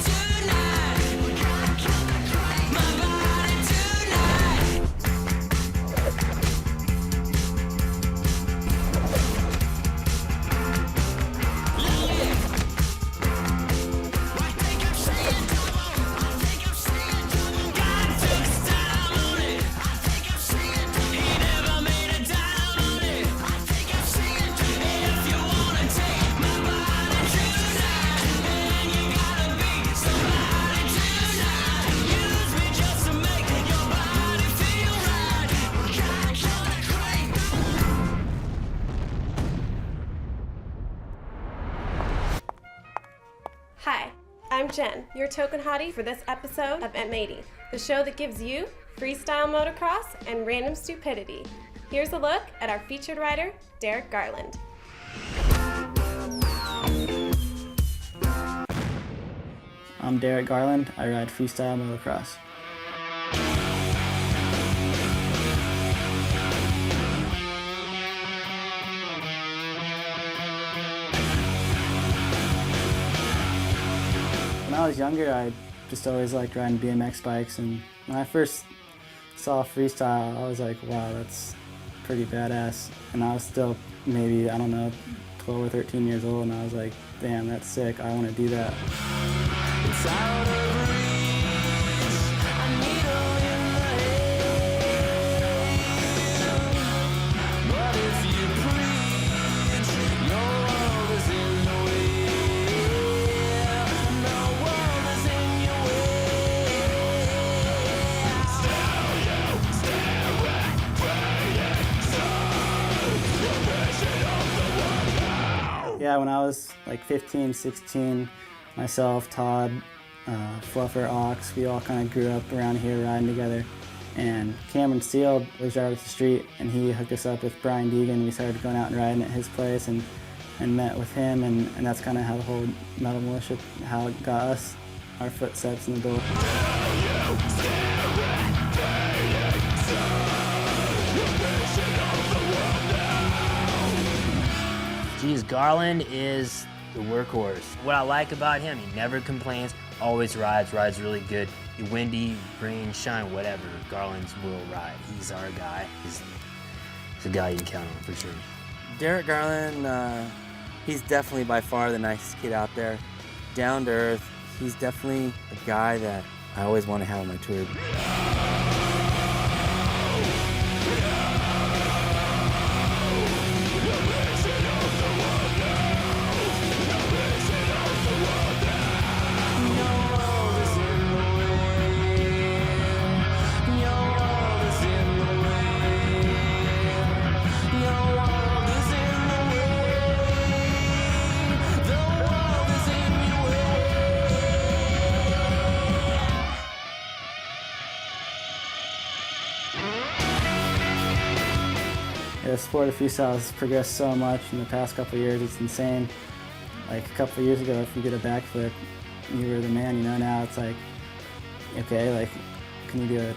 Hi, I'm Jen, your token hottie for this episode of M80, the show that gives you freestyle motocross and random stupidity. Here's a look at our featured rider, Derek Garland. I'm Derek Garland. I ride freestyle motocross. When I was younger, I just always liked riding BMX bikes, and when I first saw freestyle, I was like, wow, that's pretty badass. And I was still maybe, I don't know, 12 or 13 years old, and I was like, damn, that's sick, I want to do that. It's out of reach. I need her in the hand. But if you preach, your world is in the way. The world is in your way. Still you stare at praying signs. The vision of the world now. Yeah, when I was like 15, 16, myself, Todd, Fluffer, Ox, we all kind of grew up around here riding together. And Cameron Steele was right up the street, and he hooked us up with Brian Deegan. We started going out and riding at his place and met with him, and that's kind of how the whole Metal Militia, how it got us our footsteps in the door. Geez, Garland is the workhorse. What I like about him, he never complains, always rides really good. Windy, rain, shine, whatever, Garland's will ride. He's our guy. He's a guy you can count on for sure. Derek Garland, he's definitely by far the nicest kid out there. Down to earth, he's definitely a guy that I always want to have on my tour. The sport of freestyle has progressed so much in the past couple of years, it's insane. Like a couple of years ago, if you did a backflip, you were the man, you know. Now it's like, okay, like, can you do a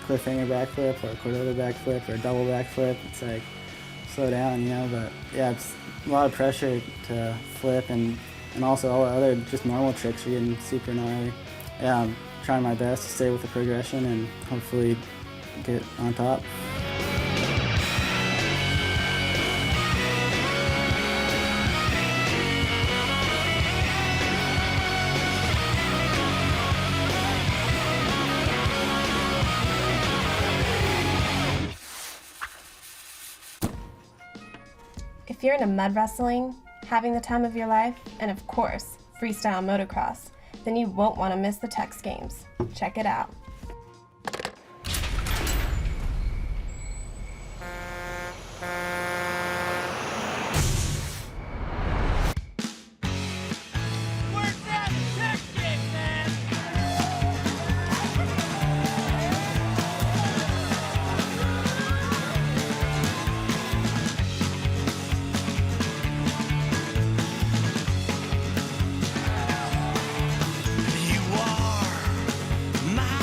cliffhanger backflip or a Cordova backflip or a double backflip? It's like, slow down, you know, but yeah, it's a lot of pressure to flip, and also all the other just normal tricks are getting super gnarly. Yeah, I'm trying my best to stay with the progression and hopefully get on top. If you're into mud wrestling, having the time of your life, and of course, freestyle motocross, then you won't want to miss the Tex Games. Check it out. You are my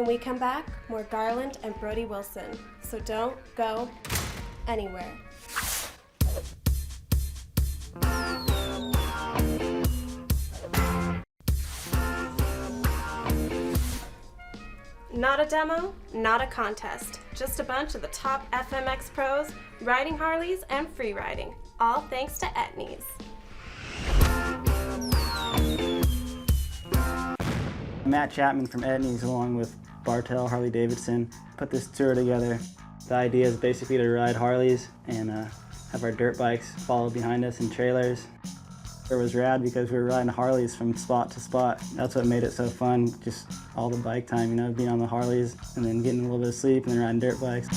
When we come back, more Garland and Brody Wilson. So don't go anywhere. Not a demo, not a contest. Just a bunch of the top FMX pros riding Harleys and free riding. All thanks to Etnies. Matt Chapman from Etnies, along with Bartel Harley Davidson, put this tour together. The idea is basically to ride Harleys and have our dirt bikes follow behind us in trailers. It was rad because we were riding Harleys from spot to spot. That's what made it so fun, just all the bike time, you know, being on the Harleys and then getting a little bit of sleep and then riding dirt bikes.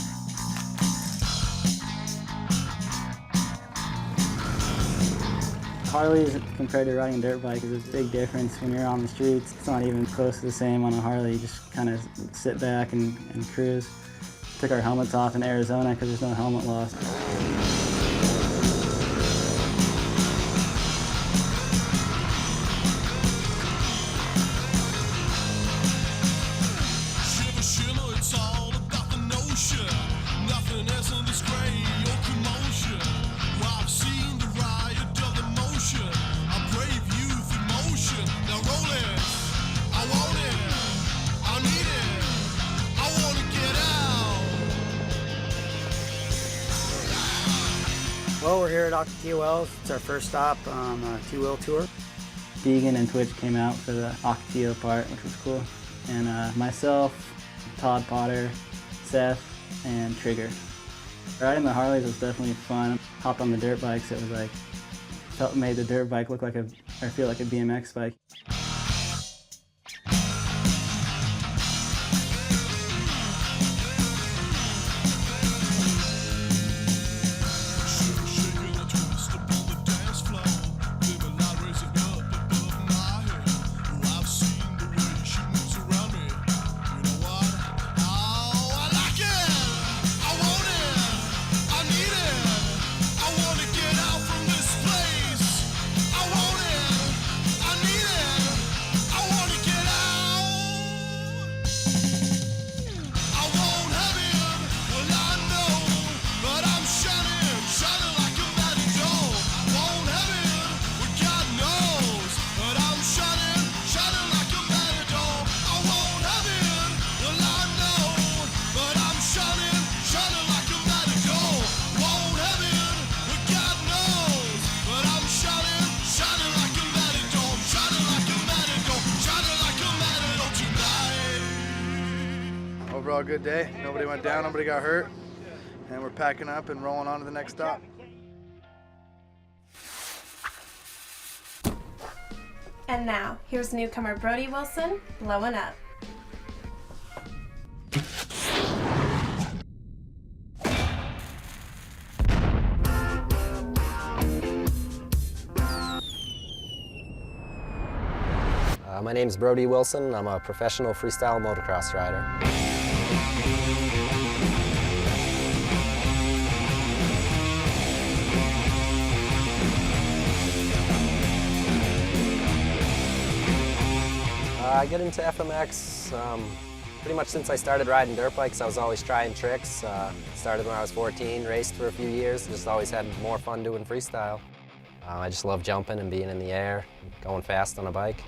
Harleys compared to riding a dirt bike is a big difference when you're on the streets. It's not even close to the same on a Harley. You just kind of sit back and cruise. Took our helmets off in Arizona because there's no helmet loss. Well, we're here at Ocotillo. It's our first stop on a two-wheel tour. Deegan and Twitch came out for the Ocotillo part, which was cool. And myself, Todd Potter, Seth, and Trigger. Riding the Harleys was definitely fun. Hopped on the dirt bikes, it was like, made the dirt bike look like or feel like a BMX bike. Overall good day. Nobody went down, nobody got hurt, and we're packing up and rolling on to the next stop. And now, here's newcomer Brody Wilson blowing up. My name's Brody Wilson. I'm a professional freestyle motocross rider. I get into FMX pretty much since I started riding dirt bikes. I was always trying tricks. Started when I was 14, raced for a few years, just always had more fun doing freestyle. I just love jumping and being in the air, going fast on a bike.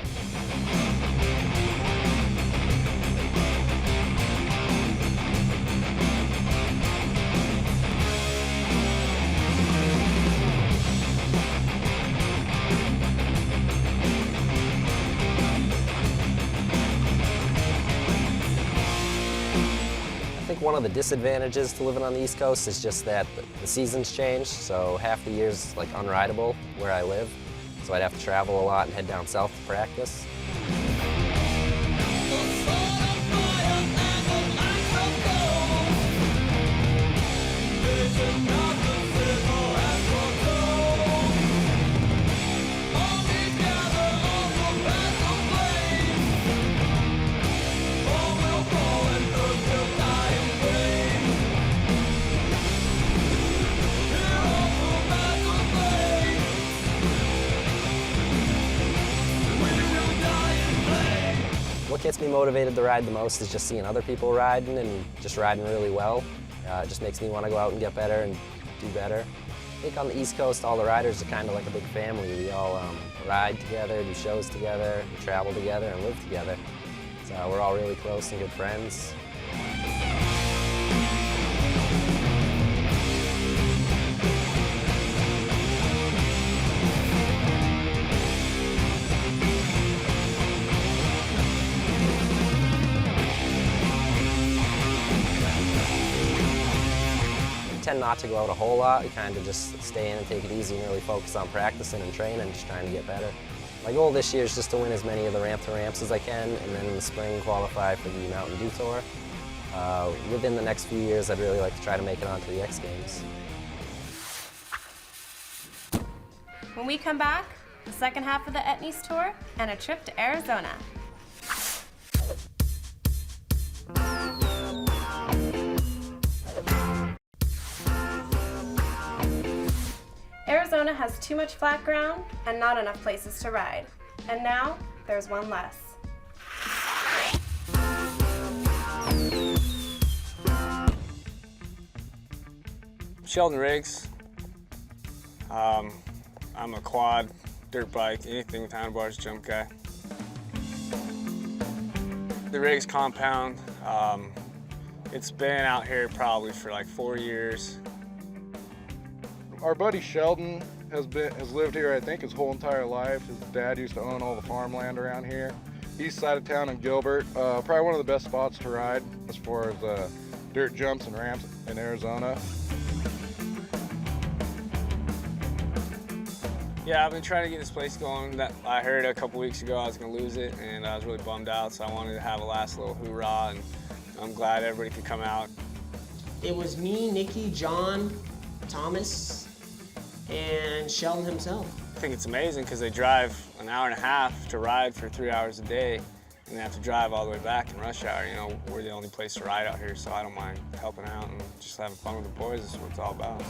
I think one of the disadvantages to living on the East Coast is just that the seasons change, so half the year's like unrideable where I live, so I'd have to travel a lot and head down south to practice. What What gets me motivated to ride the most is just seeing other people riding and just riding really well. It just makes me want to go out and get better and do better. I think on the East Coast, all the riders are kind of like a big family. We all ride together, do shows together, travel together, and live together. So we're all really close and good friends. 'Tend not to go out a whole lot. We kind of just stay in and take it easy and really focus on practicing and training and just trying to get better. My goal this year is just to win as many of the ramp-to-ramps as I can, and then in the spring qualify for the Mountain Dew Tour. Within the next few years, I'd really like to try to make it onto the X Games. When we come back, the second half of the Etnies Tour and a trip to Arizona. Arizona has too much flat ground and not enough places to ride. And now, there's one less. Sheldon Riggs. I'm a quad, dirt bike, anything with handlebars, jump guy. The Riggs compound, it's been out here probably for like 4 years. Our buddy Sheldon has lived here, I think, his whole entire life. His dad used to own all the farmland around here. East side of town in Gilbert, probably one of the best spots to ride as far as dirt jumps and ramps in Arizona. Yeah, I've been trying to get this place going. That I heard a couple weeks ago I was going to lose it, and I was really bummed out, so I wanted to have a last little hoorah, and I'm glad everybody could come out. It was me, Nikki, John, Thomas, and Sheldon himself. I think it's amazing because they drive an hour and a half to ride for 3 hours a day, and they have to drive all the way back in rush hour. You know, we're the only place to ride out here, so I don't mind helping out and just having fun with the boys. This is what it's all about.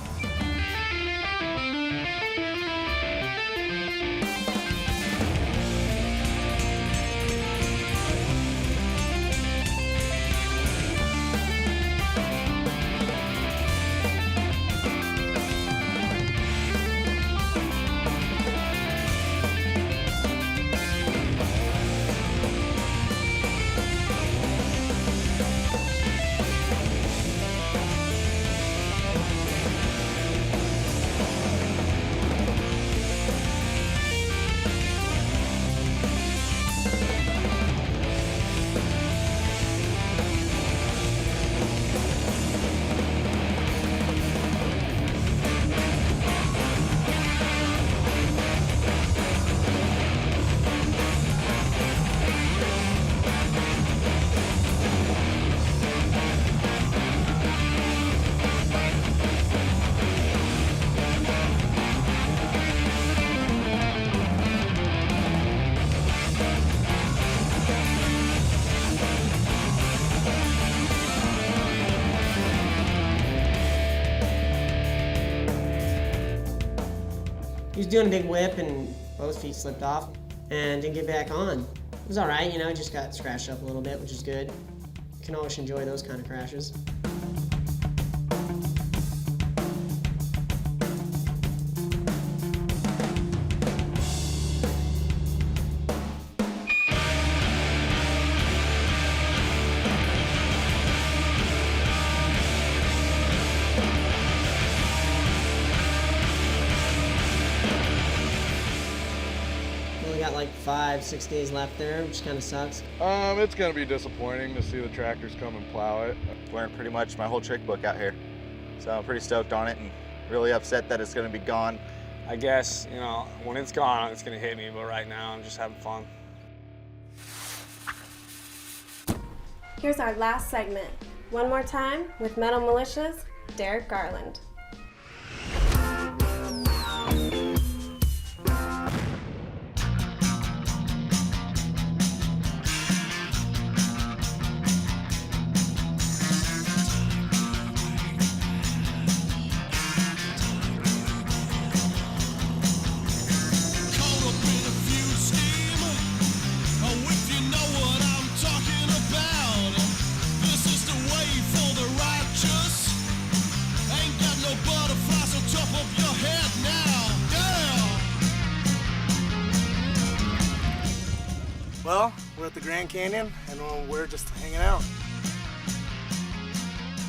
He was doing a big whip and both feet slipped off and didn't get back on. It was all right, you know, just got scratched up a little bit, which is good. You can always enjoy those kind of crashes. Got like 5-6 days left there, which kind of sucks. It's going to be disappointing to see the tractors come and plow it. Learned pretty much my whole trick book out here, so I'm pretty stoked on it and really upset that it's going to be gone. I guess, you know, when it's gone, it's going to hit me, but right now I'm just having fun. Here's our last segment. One more time with Metal Militia's Derek Garland. If you know what I'm talking Well, we're at the Grand Canyon, and we're just hanging out.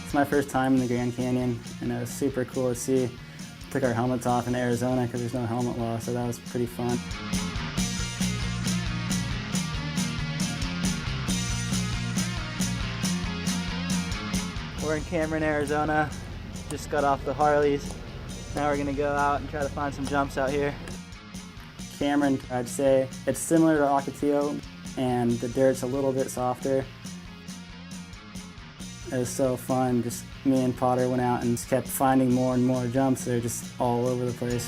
It's my first time in the Grand Canyon, and it was super cool to see. Took our helmets off in Arizona because there's no helmet law, so that was pretty fun. We're in Cameron, Arizona. Just got off the Harleys. Now we're gonna go out and try to find some jumps out here. Cameron, I'd say it's similar to Ocotillo, and the dirt's a little bit softer. It was so fun. Just me and Potter went out and just kept finding more and more jumps. They're just all over the place.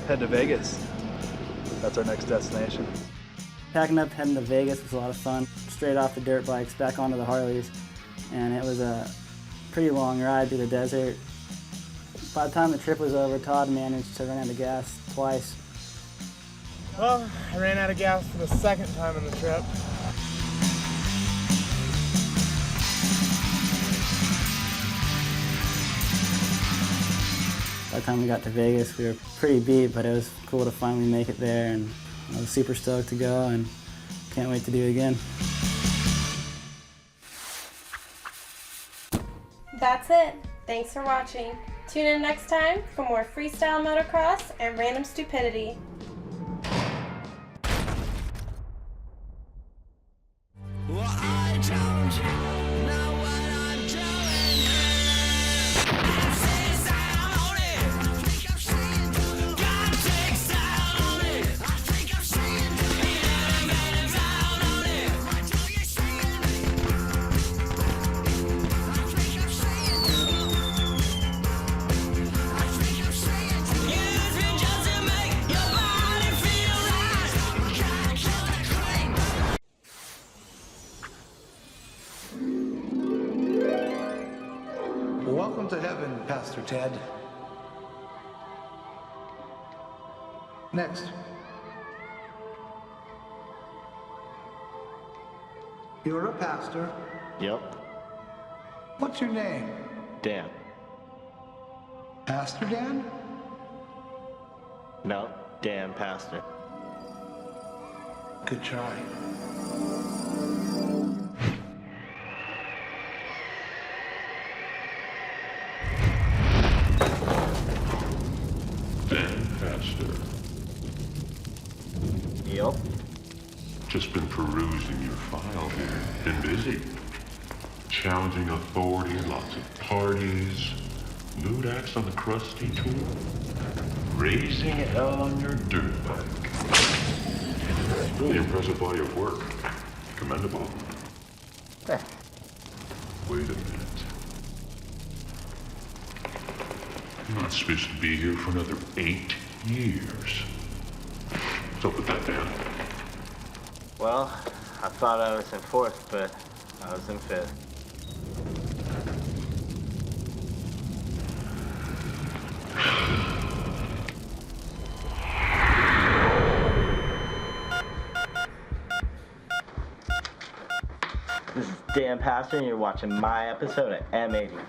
Head to Vegas. That's our next destination. Packing up, heading to Vegas was a lot of fun. Straight off the dirt bikes, back onto the Harleys. And it was a pretty long ride through the desert. By the time the trip was over, Todd managed to run out of gas twice. Well, I ran out of gas for the second time on the trip. By the time we got to Vegas, we were pretty beat, but it was cool to finally make it there, and I was super stoked to go and can't wait to do it again. That's it. Thanks for watching. Tune in next time for more freestyle motocross and random stupidity. Welcome to heaven, Pastor Ted. Next. You're a pastor. Yep. What's your name? Dan. Pastor Dan? No, Dan Pastor. Good try. Dan Pastor. Yep. Just been perusing your file here. Been busy. Challenging authority, lots of parties. Lewd acts on the crusty tour. Raising hell on your dirt bike. Really impressive body of work. Commendable. Wait a minute. You're not supposed to be here for another 8 years. What's up with that, Dan? Well, I thought I was in fourth, but I was in fifth. This is Dan Pastor, and you're watching my episode of M80.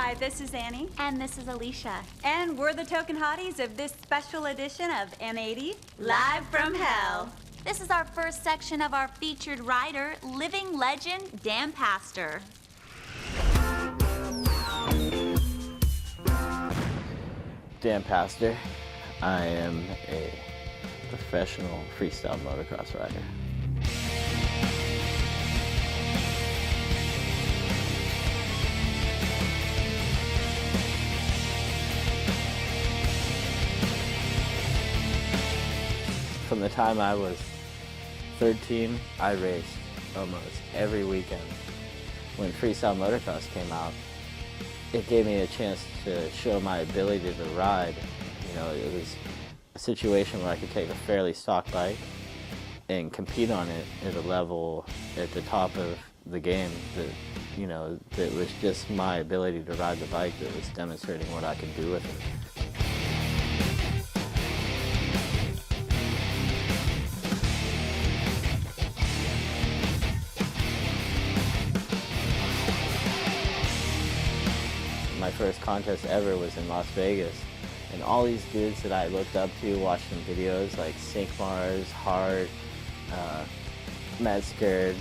Hi, this is Annie. And this is Alicia. And we're the token hotties of this special edition of M80 Live from Hell. This is our first section of our featured rider, living legend Dan Pastor. Dan Pastor. I am a professional freestyle motocross rider. From the time I was 13, I raced almost every weekend. When freestyle motocross came out, it gave me a chance to show my ability to ride. You know, it was a situation where I could take a fairly stock bike and compete on it at a level at the top of the game that, you know, that was just my ability to ride the bike that was demonstrating what I could do with it. My first contest ever was in Las Vegas, and all these dudes that I looked up to, watching videos like Sink Mars, Hart, Mad Scared,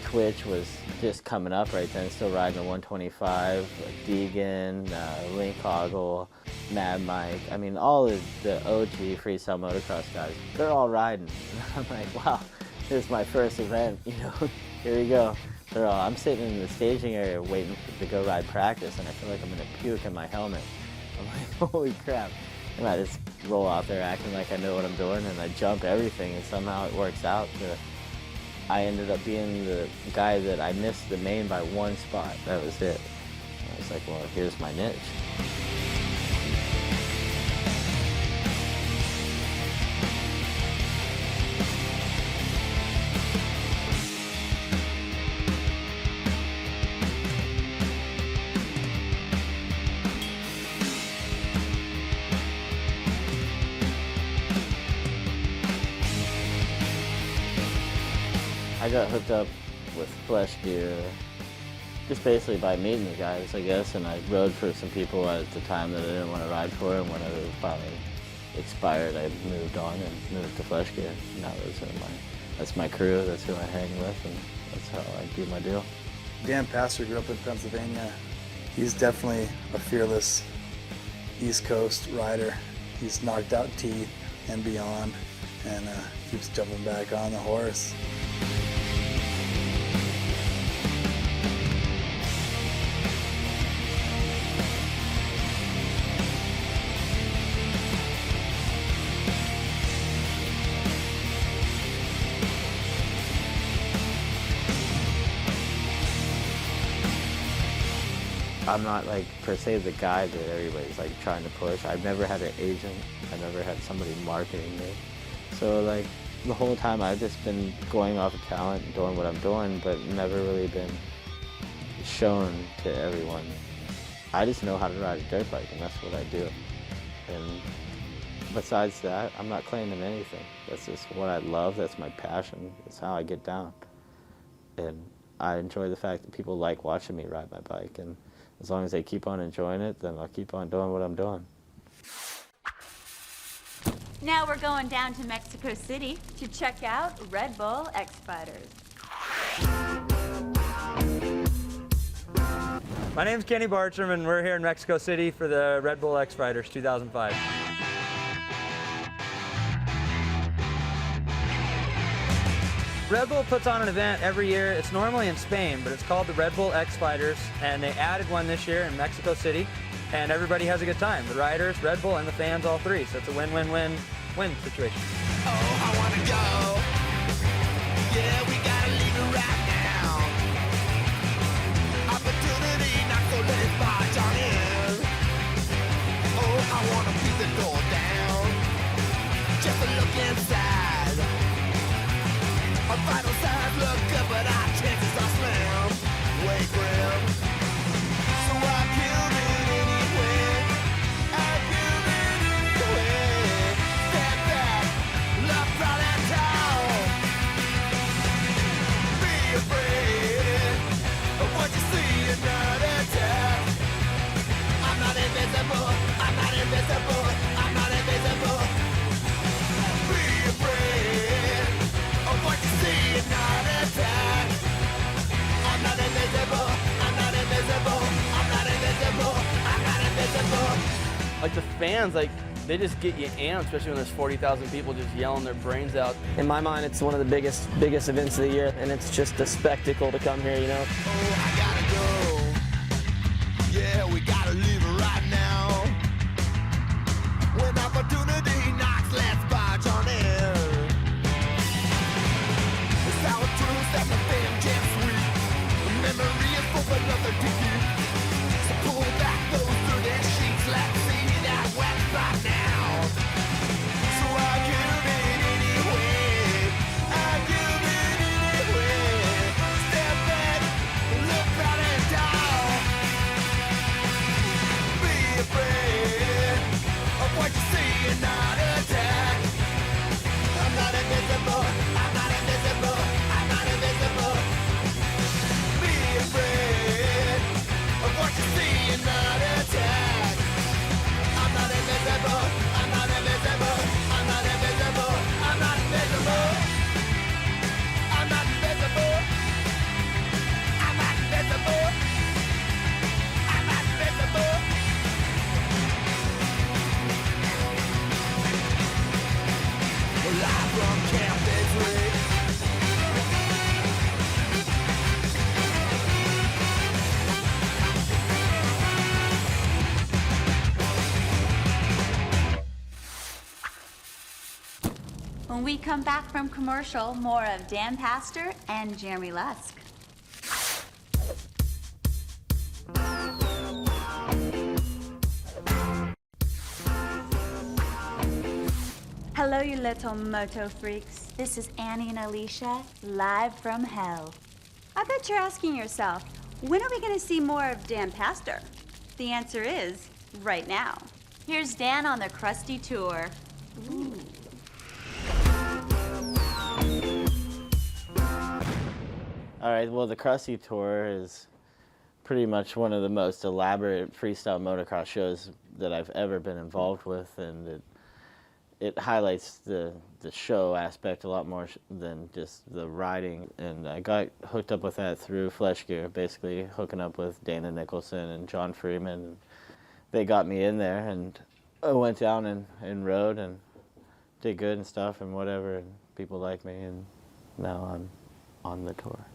Twitch was just coming up right then, still riding the 125, Deegan, Link Hoggle, Mad Mike. I mean, all of the OG freestyle motocross guys, they're all riding. I'm like, wow, here's my first event, you know, here we go. I'm sitting in the staging area waiting to go ride practice, and I feel like I'm gonna puke in my helmet. I'm like, holy crap. And I just roll out there acting like I know what I'm doing, and I jump everything, and somehow it works out. I ended up being the guy that I missed the main by one spot. That was it. I was like, well, here's my niche. I got hooked up with Flesh Gear just basically by meeting the guys, I guess, and I rode for some people at the time that I didn't want to ride for, and when it finally expired, I moved on and moved to Flesh Gear. Now that's my crew, that's who I hang with, and that's how I do my deal. Dan Pastor grew up in Pennsylvania. He's definitely a fearless East Coast rider. He's knocked out teeth and beyond, and keeps jumping back on the horse. I'm not like per se the guy that everybody's like trying to push. I've never had an agent. I've never had somebody marketing me. So like the whole time I've just been going off of talent and doing what I'm doing, but never really been shown to everyone. I just know how to ride a dirt bike, and that's what I do. And besides that, I'm not claiming anything. That's just what I love. That's my passion. That's how I get down. And I enjoy the fact that people like watching me ride my bike, and as long as they keep on enjoying it, then I'll keep on doing what I'm doing. Now we're going down to Mexico City to check out Red Bull X Fighters. My name's Kenny Bartram, and we're here in Mexico City for the Red Bull X Fighters 2005. Red Bull puts on an event every year. It's normally in Spain, but it's called the Red Bull X Fighters, and they added one this year in Mexico City, and everybody has a good time. The riders, Red Bull, and the fans, all three. So it's a win-win-win-win situation. Oh, I wanna go. Yeah, we gotta leave it right now. Opportunity, not so let's march on in. Oh, I wanna beat the door down. Just a look inside. Our vital signs look good, but our chances are slim. Way grim. So I killed it anyway. I killed it anyway. Step back, love crawling down. Like the fans, like they just get you amped, especially when there's 40,000 people just yelling their brains out. In my mind, it's one of the biggest events of the year, and it's just a spectacle to come here, you know. Oh, I gotta go. Yeah, we gotta leave right now. When opportunity knocks, let's barge on in. It's our truth that the fame can't sweep. Memory is for another to keep. So pull back those dirty sheets, let's see that wet spot now. So I give it anyway. I give it anyway. Step back, look right and down. Be afraid of what you see and not attack. I'm not invisible. I'm not invisible. I'm not invisible. Be afraid of what you see and not attack. I'm not invisible. I'm not invisible. I'm not invisible. I'm not invisible. I'm not invisible. I'm not invisible. I'm not invisible. Live from Camp Victory. When we come back from commercial, more of Dan Pastor and Jeremy Lusk. Hello, you little moto freaks. This is Annie and Alicia, live from hell. I bet you're asking yourself, when are we going to see more of Dan Pastor? The answer is right now. Here's Dan on the Crusty Tour. Ooh. All right, well, the Crusty Tour is pretty much one of the most elaborate freestyle motocross shows that I've ever been involved with, and it highlights the show aspect a lot more than just the riding. And I got hooked up with that through Flesh Gear, basically hooking up with Dana Nicholson and John Freeman. They got me in there, and I went down and rode and did good and stuff and whatever, and people like me, and now I'm on the tour.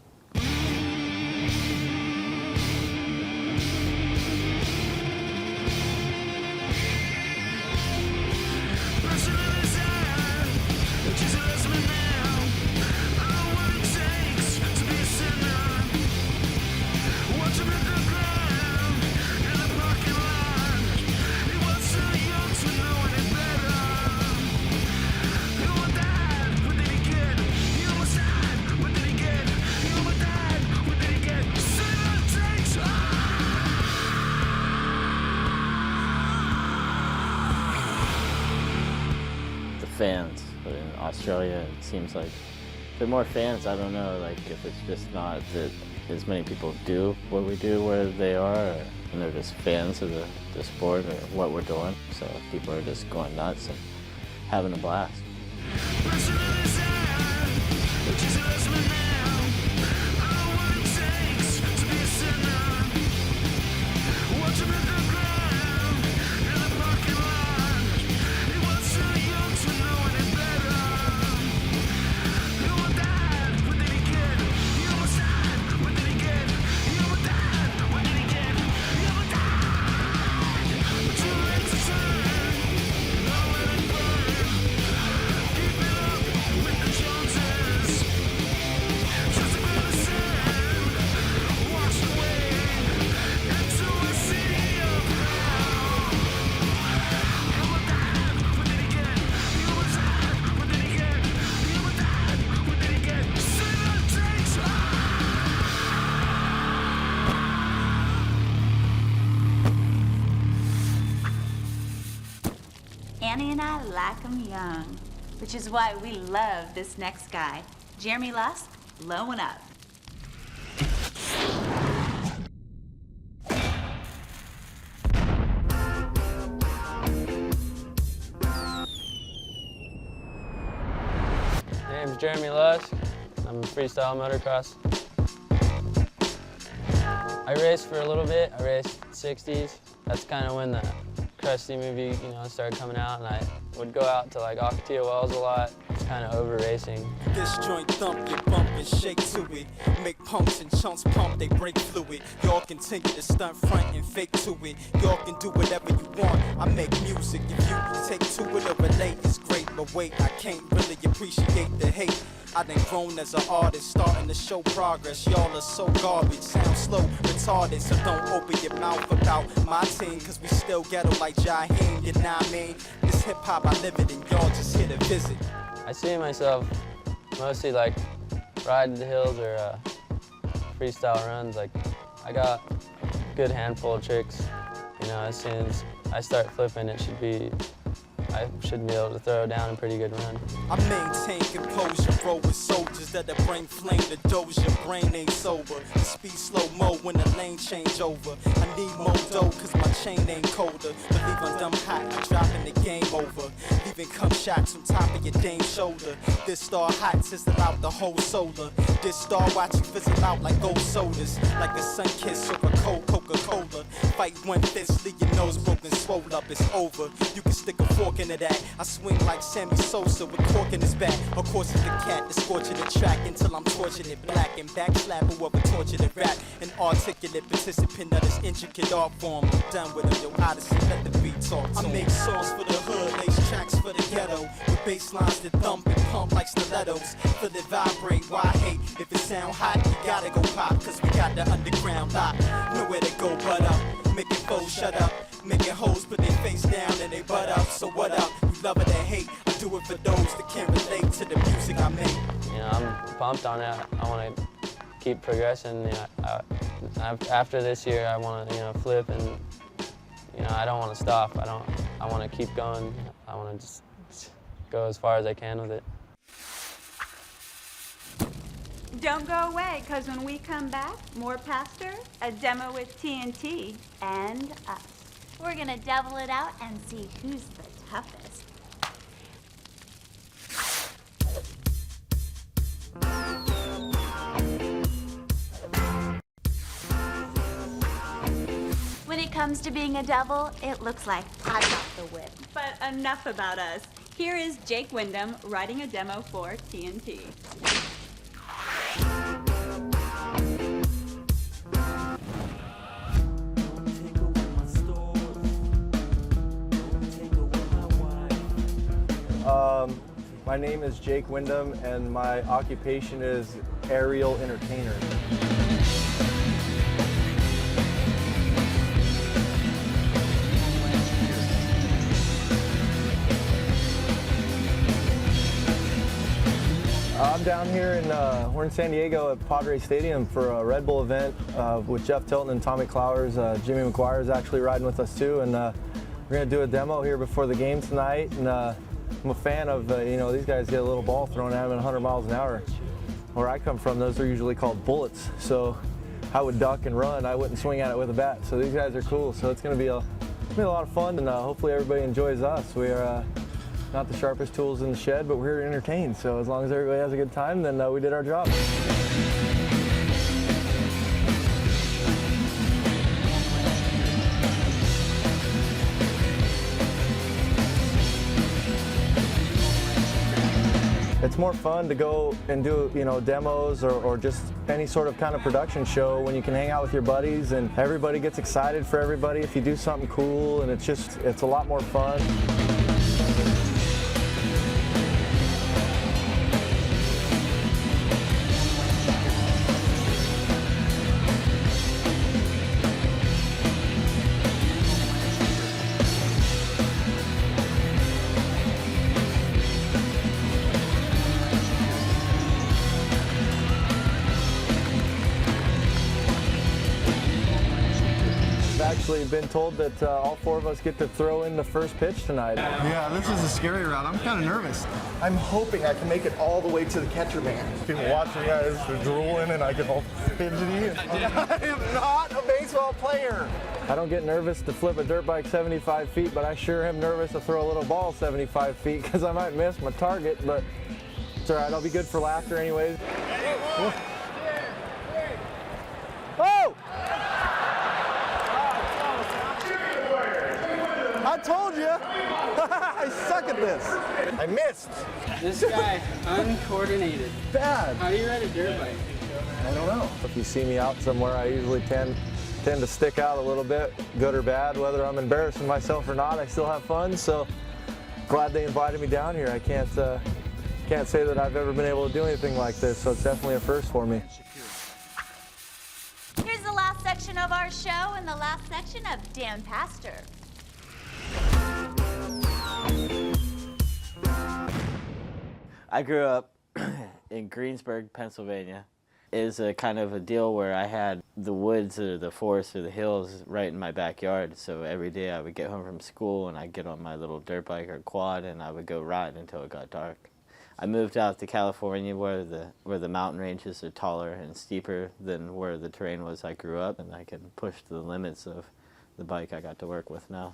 Fans, but in Australia it seems like there are more fans. I don't know, like if it's just not that as many people do what we do where they are, and they're just fans of the sport or what we're doing. So people are just going nuts and having a blast. Annie and I like 'em young, which is why we love this next guy, Jeremy Lusk, blowing up. My name's Jeremy Lusk. I'm freestyle motocross. I raced for a little bit. I raced 60s. That's kind of when the crusty maybe, you know, started coming out, and I would go out to like Ocotillo Wells a lot. It's kind of over racing. This joint thump, you bump and shake to it. Make pumps and chunks pump, they break fluid. Y'all continue to stunt front and fake to it. Y'all can do whatever you want. I make music. If you take to it or relate, it's great. But wait, I can't really appreciate the hate. I done grown as an artist, starting to show progress. Y'all are so garbage, sound slow, retarded. So don't open your mouth about my team, cause we still ghetto like Jaheim, you know what I mean? This hip hop, I live it, and y'all just here to visit. I see myself mostly like riding the hills or freestyle runs. Like, I got a good handful of tricks. You know, as soon as I start flipping, I should be able to throw down a pretty good run. I maintain composure, roll with soldiers that'll bring flame to doja. Brain ain't sober, the speed slow-mo when the lane change over. I need Moto cause my chain ain't colder. Believe I'm dumb hot, I'm dropping the game over. Leaving cum shots on top of your dame's shoulder. This star hot, sizzle out the whole solar. This star watch you fizzle out like gold sodas. Like a sun kiss or a cold Coca-Cola. Fight one fist, leave your nose broken, swole up, it's over. You can stick a fork into that. I swing like Sammy Sosa with cork in his back. Of course it's the cat that's scorching the track until I'm torching it black and backslap whoever tortured it rap. An articulate participant of this intricate art form. I'm done with them, yo, Odyssey, let the beat talk to I make songs for the hood, lace tracks for the ghetto. With bass lines that thump and pump like stilettos. Feel it vibrate, why hate? If it sound hot, you gotta go pop, cause we got the underground lock. Nowhere to go but up, making foes shut up. Making hoes put their face down and they butt up. So what up? You love it or hate? I do it for those that can't relate to the music I make. You know, I'm pumped on it. I want to keep progressing. You know, after this year, I want to, you know, flip and, you know, I don't want to stop. I want to keep going. I want to just go as far as I can with it. Don't go away, because when we come back, more Pastor, a demo with TNT, and us. We're gonna devil it out and see who's the toughest. When it comes to being a devil, it looks like I got the whip. But enough about us. Here is Jake Wyndham writing a demo for TNT. My name is Jake Wyndham, and my occupation is aerial entertainer. I'm down here we're in San Diego at Padre Stadium for a Red Bull event with Jeff Tilton and Tommy Clowers. Jimmy McGuire is actually riding with us too, and we're going to do a demo here before the game tonight. And I'm a fan of, you know, these guys get a little ball thrown at them at 100 miles an hour. Where I come from, those are usually called bullets. So I would duck and run. I wouldn't swing at it with a bat. So these guys are cool. So it's going to be a lot of fun, and hopefully everybody enjoys us. We are not the sharpest tools in the shed, but we're here to entertain. So as long as everybody has a good time, then we did our job. It's more fun to go and do, you know, demos or just any sort of kind of production show when you can hang out with your buddies and everybody gets excited for everybody if you do something cool, and it's a lot more fun. Actually been told that all four of us get to throw in the first pitch tonight. Yeah, this is a scary route. I'm kind of nervous. I'm hoping I can make it all the way to the catcher man. People watching guys, they're drooling and I get all fidgety. I am not a baseball player. I don't get nervous to flip a dirt bike 75 feet, but I sure am nervous to throw a little ball 75 feet because I might miss my target, but it's all right. I'll be good for laughter anyways. Oh! told you. I suck at this. I missed. This guy, uncoordinated. Bad. How do you ride a dirt bike? I don't know. If you see me out somewhere, I usually tend to stick out a little bit, good or bad. Whether I'm embarrassing myself or not, I still have fun. So glad they invited me down here. I can't say that I've ever been able to do anything like this, so it's definitely a first for me. Here's the last section of our show and the last section of Dan Pastor. I grew up in Greensburg, Pennsylvania. It was a kind of a deal where I had the woods or the forest or the hills right in my backyard. So every day I would get home from school and I'd get on my little dirt bike or quad and I would go ride until it got dark. I moved out to California where the mountain ranges are taller and steeper than where the terrain was I grew up, and I can push to the limits of the bike I got to work with now.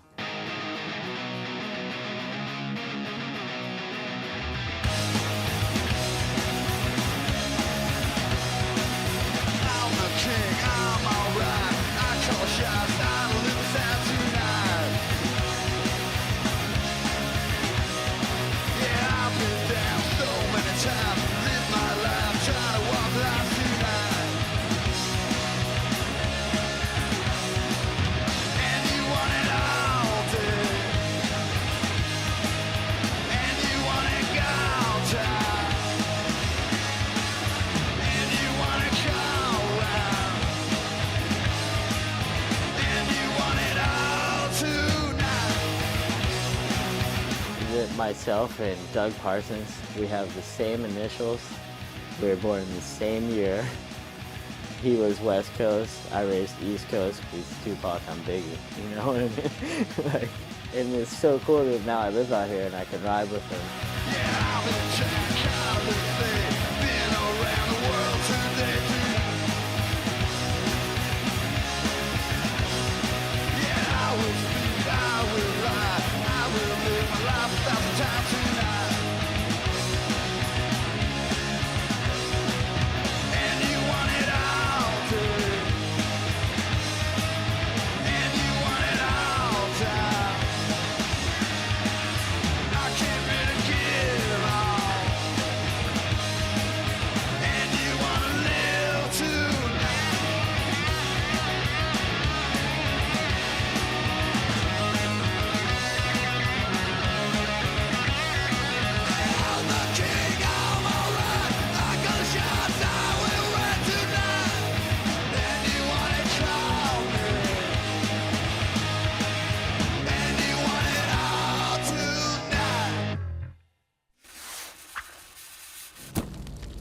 Myself and Doug Parsons, we have the same initials. We were born in the same year. He was West Coast, I raced East Coast. He's Tupac, I'm Biggie, you know what I mean? Like, and it's so cool that now I live out here and I can ride with him.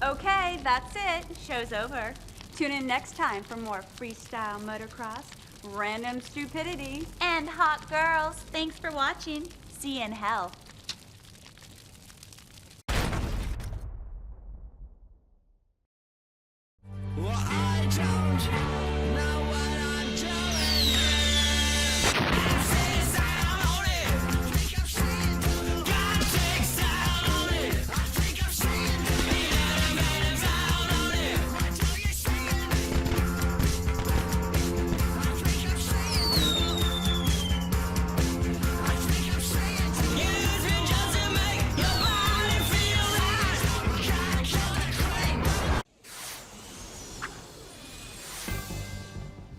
Okay, that's it. Show's over. Tune in next time for more freestyle motocross, random stupidity, and hot girls. Thanks for watching. See you in hell. Well, I don't know what I'm doing. I'm saying style on it. I think I'm seeing. Gotta take style on it. I think I'm seeing. Man down on it. Do you see it? I think I'm seeing. I think I'm seeing. Use me just to make your body feel right. Gotta kill the claim.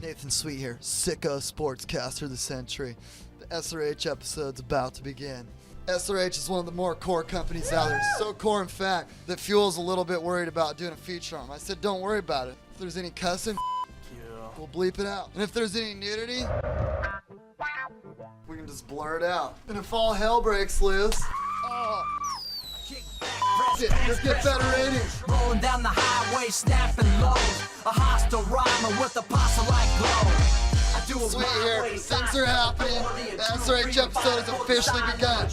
Nathan Sweet here, sicko sportscaster of the century. The SRH episode's about to begin. SRH is one of the more core companies out there. So core, in fact, that Fuel's a little bit worried about doing a feature on them. I said, don't worry about it. If there's any cussing, we'll bleep it out. And if there's any nudity, we can just blur it out. And if all hell breaks loose, let's get better ratings. Rolling down the highway, snapping lows. A hostile rhymer with a posse-like glow. I do it Sweet here. Things are happening. The SRH episode has officially begun.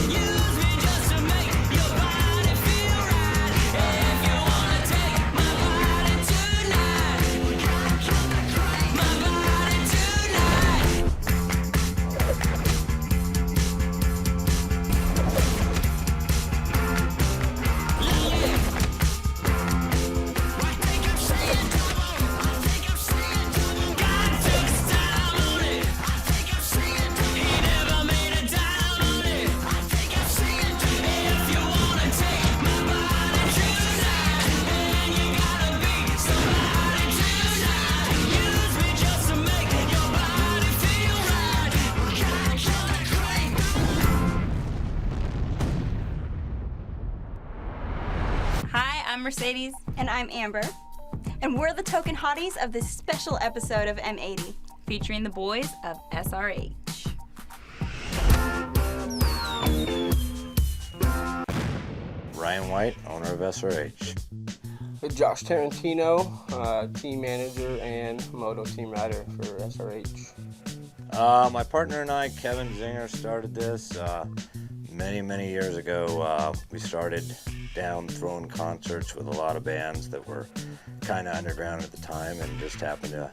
Use me just to make your body feel right. If you wanna take my I'm Mercedes. And I'm Amber. And we're the token hotties of this special episode of M80. Featuring the boys of SRH. Ryan White, owner of SRH. Josh Tarantino, team manager and Moto team rider for SRH. My partner and I, Kevin Zinger, started this many years ago. We started down throwing concerts with a lot of bands that were kind of underground at the time, and just happened to,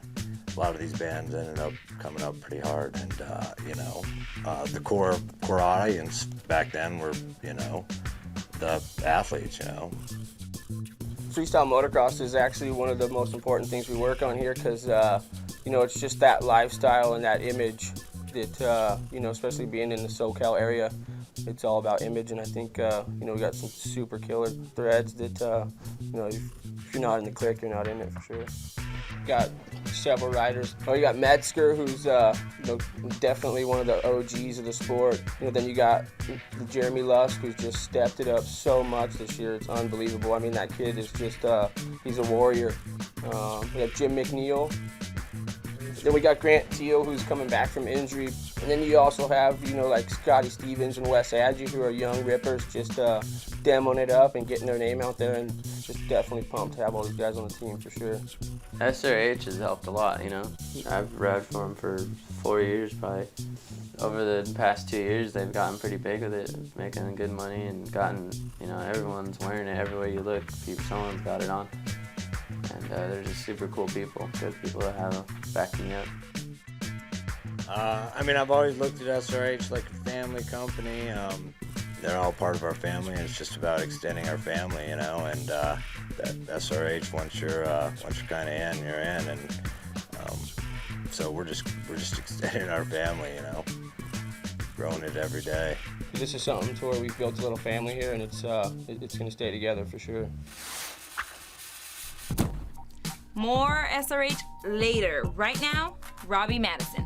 a lot of these bands ended up coming up pretty hard. And, the core audience back then were, the athletes, Freestyle motocross is actually one of the most important things we work on here because, it's just that lifestyle and that image that, especially being in the SoCal area, it's all about image. And I think, we got some super killer threads that, if you're not in the clique, you're not in it for sure. Got several riders. You got Metzger, who's definitely one of the OGs of the sport. Then you got the Jeremy Lusk, who's just stepped it up so much this year. It's unbelievable. I mean, that kid is just he's a warrior. We got Jim McNeil. Then we got Grant Teal, who's coming back from injury. And then you also have, like Scotty Stevens and Wes Adgie, who are young rippers, just demoing it up and getting their name out there, and just definitely pumped to have all these guys on the team for sure. SRH has helped a lot, I've rode for them for 4 years probably. Over the past 2 years, they've gotten pretty big with it, making good money and gotten, everyone's wearing it everywhere you look. Someone's got it on. And they're just super cool people, good people that have backing you up. I've always looked at SRH like a family company. They're all part of our family, and it's just about extending our family, and that SRH, once you're kind of in, you're in, and so we're just extending our family, growing it every day. This is something to where we've built a little family here, and it's going to stay together for sure. More SRH later. Right now, Robbie Madison.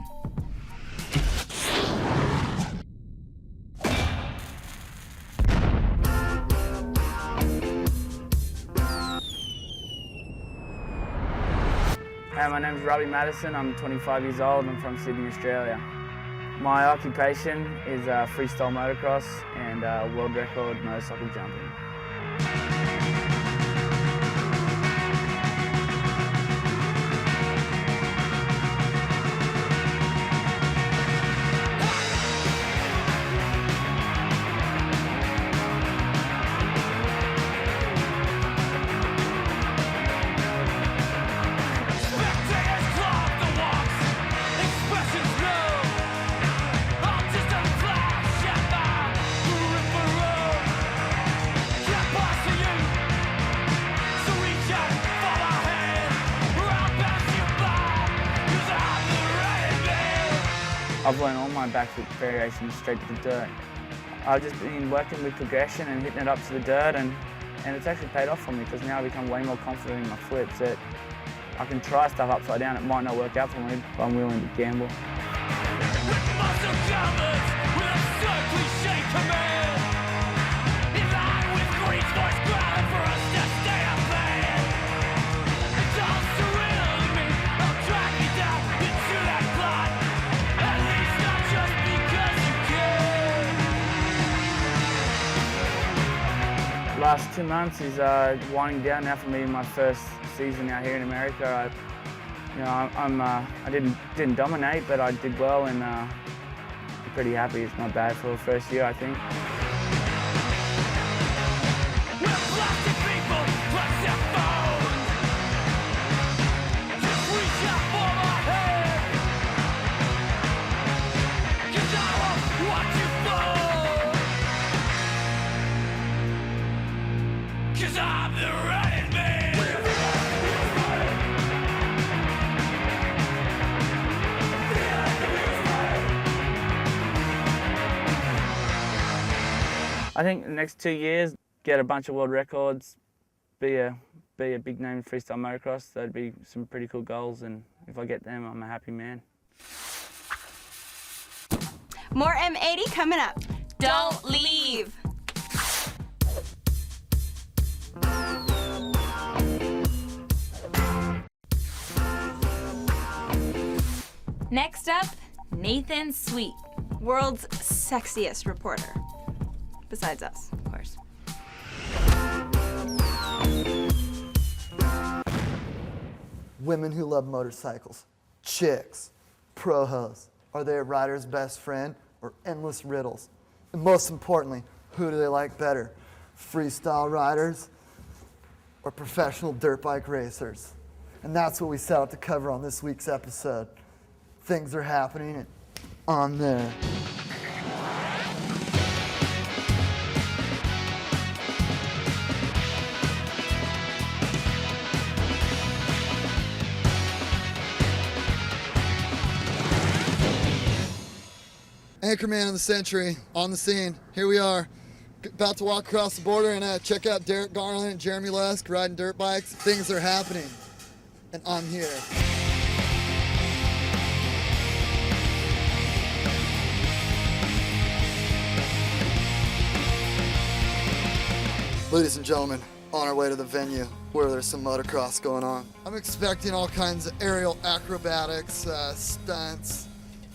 Hi, my name is Robbie Madison. I'm 25 years old and I'm from Sydney, Australia. My occupation is freestyle motocross and world record motorcycle jumping. I've learned all my backflip variations straight to the dirt. I've just been working with progression and hitting it up to the dirt, and it's actually paid off for me because now I become way more confident in my flips that I can try stuff upside down. It might not work out for me, but I'm willing to gamble. Last 2 months is winding down now for me in my first season out here in America. I didn't dominate, but I did well, and I'm pretty happy. It's not bad for the first year, I think. I think the next 2 years, get a bunch of world records, be a big name in freestyle motocross. That'd be some pretty cool goals, and if I get them, I'm a happy man. More M80 coming up. Don't leave. Next up, Nathan Sweet, World's sexiest reporter. Besides us, of course. Women who love motorcycles, chicks, pro-hos. Are they a rider's best friend or endless riddles? And most importantly, who do they like better? Freestyle riders or professional dirt bike racers? And that's what we set out to cover on this week's episode. Things are happening on there. Anchorman of the century, on the scene. Here we are, about to walk across the border and check out Derek Garland and Jeremy Lusk riding dirt bikes. Things are happening, and I'm here. Ladies and gentlemen, on our way to the venue where there's some motocross going on. I'm expecting all kinds of aerial acrobatics, stunts,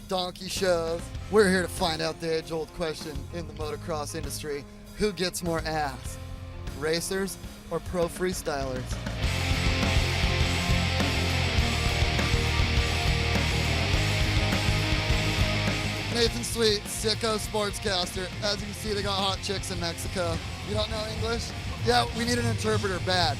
donkey shows. We're here to find out the age-old question in the motocross industry. Who gets more ass? Racers or pro freestylers? Nathan Sweet, sicko sportscaster. As you can see, they got hot chicks in Mexico. You don't know English? Yeah, we need an interpreter bad.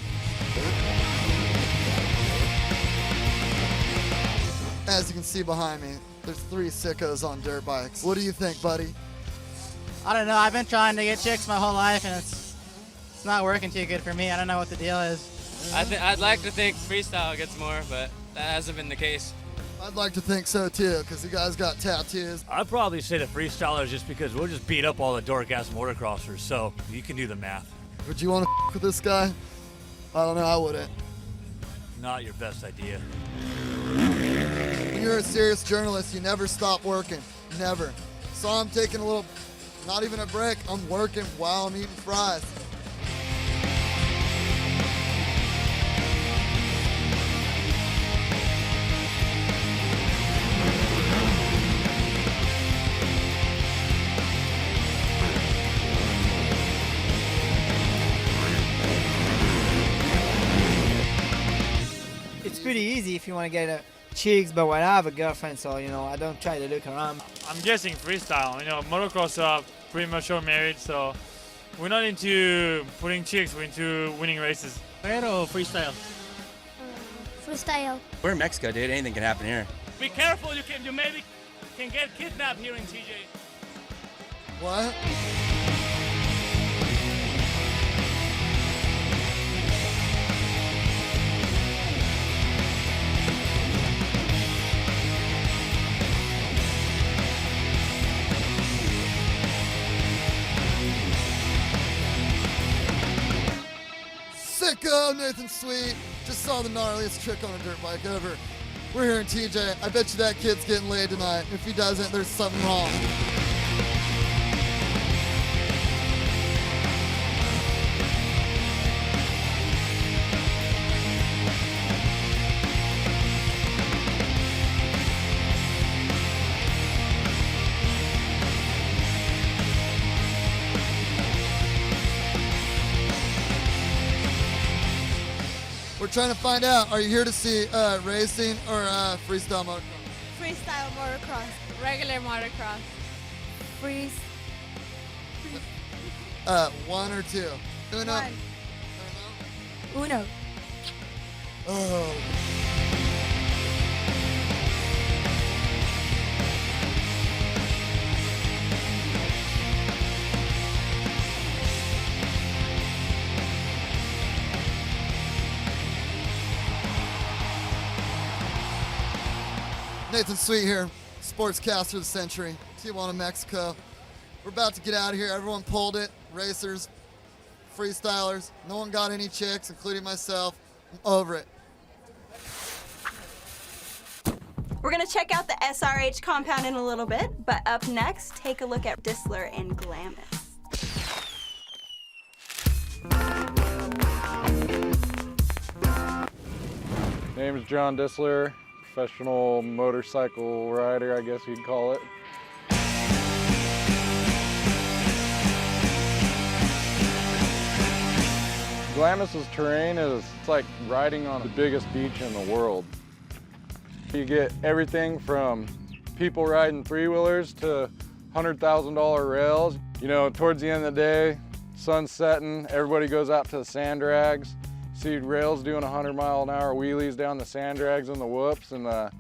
As you can see behind me, there's 3 sickos on dirt bikes. What do you think, buddy? I don't know. I've been trying to get chicks my whole life, and it's not working too good for me. I don't know what the deal is. I'd like to think freestyle gets more, but that hasn't been the case. I'd like to think so too, because you guys got tattoos. I'd probably say the freestylers just because we'll just beat up all the dork-ass motocrossers, so you can do the math. Would you want to with this guy? I don't know, I wouldn't. Not your best idea. When you're a serious journalist, you never stop working. Never. So I'm taking a little, not even a break, I'm working while I'm eating fries. It's pretty easy if you want to get chicks, but when I have a girlfriend, so I don't try to look around. I'm guessing freestyle. Motocross are pretty much all married, so we're not into putting chicks, we're into winning races. Pero freestyle. Freestyle. We're in Mexico, dude. Anything can happen here. Be careful, you maybe can get kidnapped here in TJ. What? Sicko, Nathan Sweet. Just saw the gnarliest trick on a dirt bike ever. We're here in TJ. I bet you that kid's getting laid tonight. If he doesn't, there's something wrong. We're trying to find out, are you here to see racing or freestyle motocross? Freestyle motocross. Regular motocross. One or two? Uno. Uno. Oh. Nathan Sweet here, sportscaster of the century, Tijuana, Mexico. We're about to get out of here. Everyone pulled it. Racers, freestylers. No one got any chicks, including myself. I'm over it. We're gonna check out the SRH compound in a little bit, but up next, take a look at Dissler and Glamis. Name is John Dissler, professional motorcycle rider, I guess you'd call it. Glamis' terrain is like riding on the biggest beach in the world. You get everything from people riding three-wheelers to $100,000 rails. You know, towards the end of the day, sun's setting, everybody goes out to the sand drags. See rails doing 100-mile-an-hour wheelies down the sand drags and the whoops, and the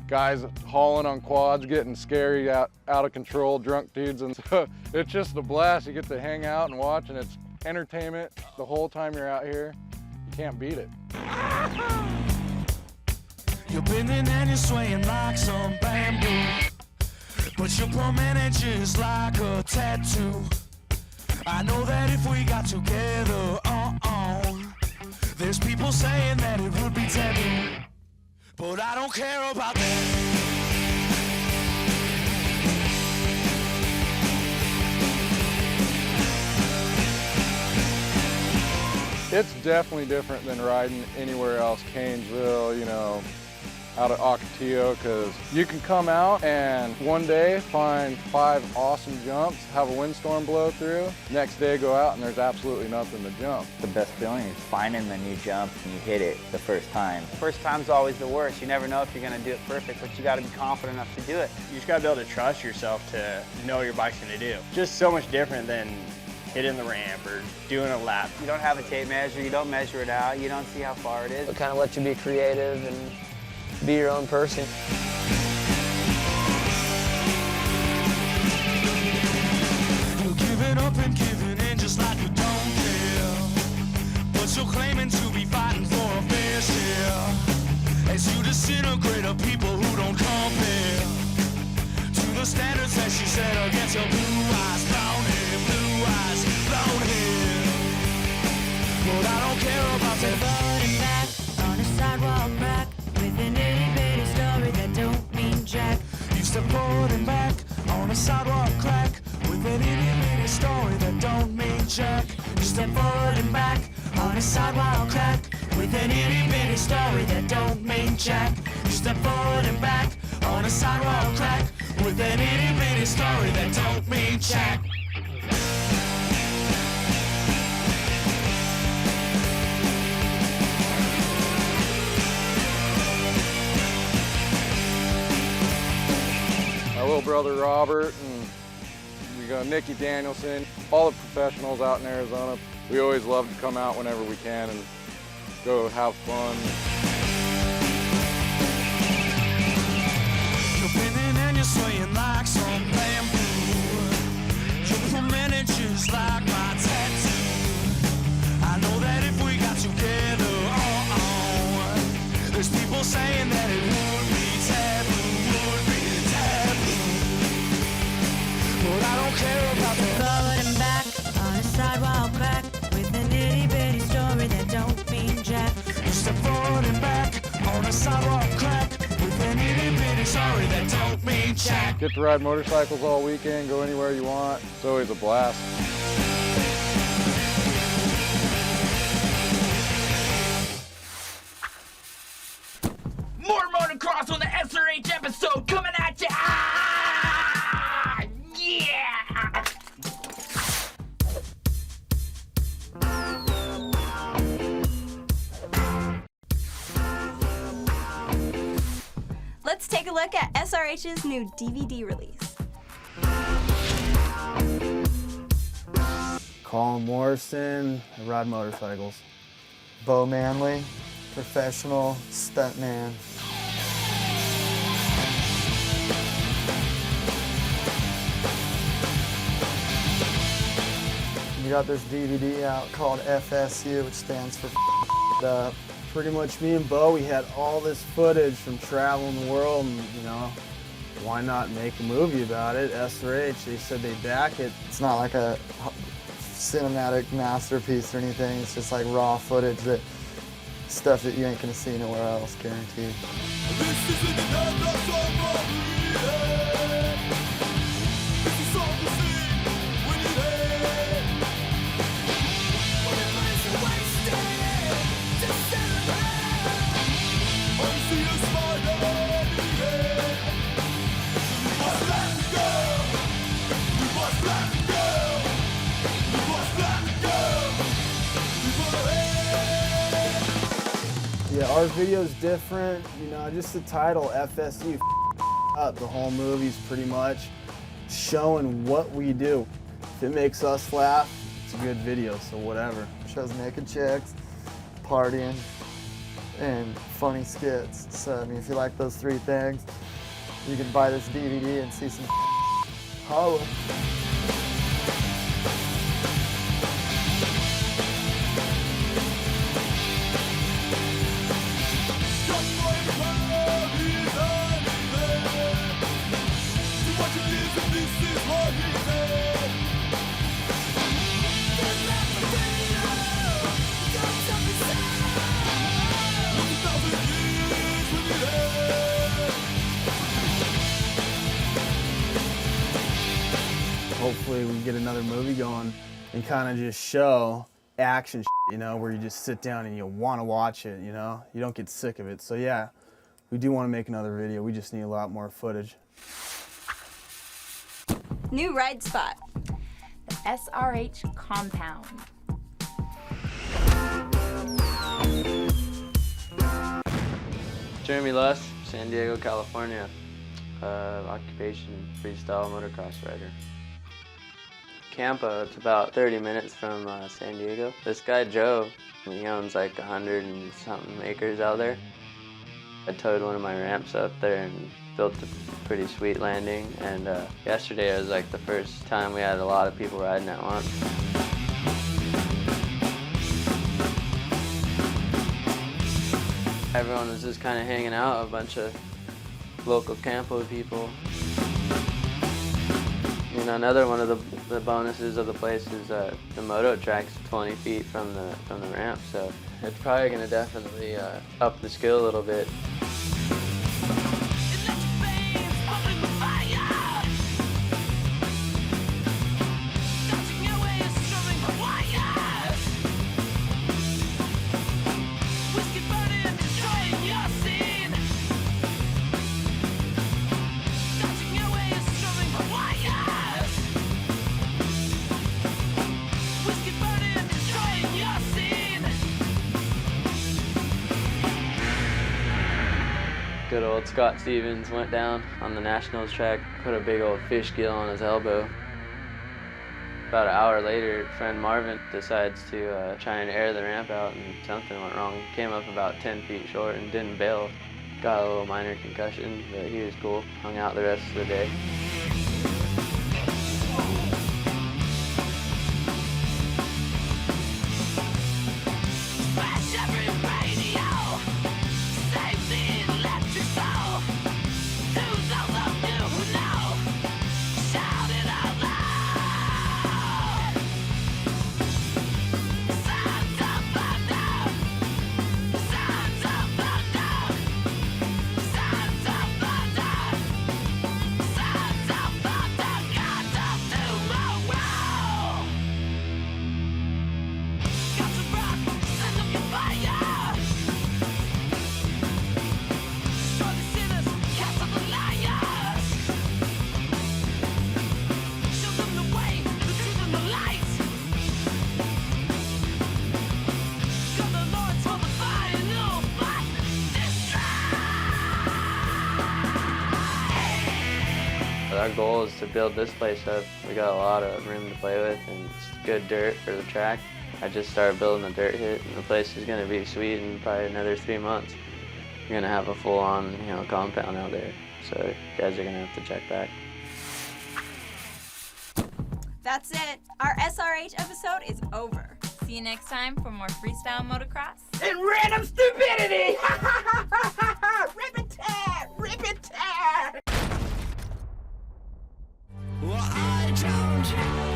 guys hauling on quads, getting scary, out of control, drunk dudes. And so it's just a blast. You get to hang out and watch, and it's entertainment the whole time you're out here. You can't beat it. You're bending and you're swaying like some bamboo, but your poor manage is like a tattoo. I know that if we got together, there's people saying that it would be taboo, but I don't care about that. It's definitely different than riding anywhere else, Canesville, you know, out of Ocotillo, because you can come out and one day find 5 awesome jumps, have a windstorm blow through, next day go out and there's absolutely nothing to jump. The best feeling is finding the new jump and you hit it the first time. First time's always the worst. You never know if you're gonna do it perfect, but you gotta be confident enough to do it. You just gotta be able to trust yourself to know what your bike's gonna do. Just so much different than hitting the ramp or doing a lap. You don't have a tape measure, you don't measure it out, you don't see how far it is. It kind of lets you be creative and be your own person. You're giving up and giving in just like you don't care, but you're claiming to be fighting for a fair share, as you disintegrate of people who don't compare to the standards that she set against your blue eyes, brown hair, blue eyes, brown hair. But I don't care about that. Floating back on a sidewalk crack with an itty-bitty story that don't mean jack. You step forward and back on a sidewalk crack with an itty-bitty story that don't mean jack. You step forward and back on a sidewalk crack with an itty-bitty story that don't mean jack. You step forward and back on a sidewalk crack with an itty-bitty story that don't mean jack. My little brother Robert, and we got Nicky Danielson, all the professionals out in Arizona. We always love to come out whenever we can and go have fun. You're bending and you're swaying like some bamboo. Your permanent is like my tattoo. I know that if we got together, there's people saying that it would be taboo, would be taboo. But I don't care about that. Forward and back on a sidewalk crack with an itty-bitty story that don't mean jack. You step forward and back on a sidewalk crack with an itty-bitty story that don't mean jack. Get to ride motorcycles all weekend, go anywhere you want. It's always a blast. More motocross on the SRH episode coming at ya! Ah! Yeah! Let's take a look at SRH's new DVD release. Colin Morrison, I ride motorcycles. Bo Manley, professional stuntman. We got this DVD out called FSU, which stands for up. Pretty much me and Bo, we had all this footage from traveling the world, and you know, why not make a movie about it? SRH, they said they'd back it. It's not like a cinematic masterpiece or anything, it's just like raw footage, that stuff that you ain't gonna see nowhere else, guaranteed. See you smile. Yeah, our video's different. You know, just the title, FSU, up. The whole movie's pretty much showing what we do. If it makes us laugh, it's a good video, so whatever. Shows naked chicks, partying, and funny skits. So, I mean, if you like those three things, you can buy this DVD and see some holla. Hopefully we get another movie going and kind of just show action, you know, where you just sit down and you want to watch it, you know? You don't get sick of it. So yeah, we do want to make another video. We just need a lot more footage. New ride spot. The SRH compound. Jeremy Luss, San Diego, California. Occupation, freestyle motocross rider. Campo, it's about 30 minutes from San Diego. This guy Joe, he owns like 100 and something acres out there. I towed one of my ramps up there and built a pretty sweet landing. And yesterday was like the first time we had a lot of people riding at once. Everyone was just kind of hanging out, a bunch of local Campo people. You know, another one of the bonuses of the place is the Moto track's 20 feet from the ramp, so it's probably going to definitely up the skill a little bit. Good old Scott Stevens went down on the Nationals track, put a big old fish gill on his elbow. About an hour later, friend Marvin decides to try and air the ramp out, and something went wrong. He came up about 10 feet short and didn't bail. Got a little minor concussion, but he was cool. Hung out the rest of the day. Our goal is to build this place up. We got a lot of room to play with and it's good dirt for the track. I just started building the dirt hit and the place is going to be sweet in probably another 3 months. We're going to have a full-on, you know, compound out there. So you guys are going to have to check back. That's it. Our SRH episode is over. See you next time for more freestyle motocross and random stupidity! Rip it tear! Rip it tear! Well, I don't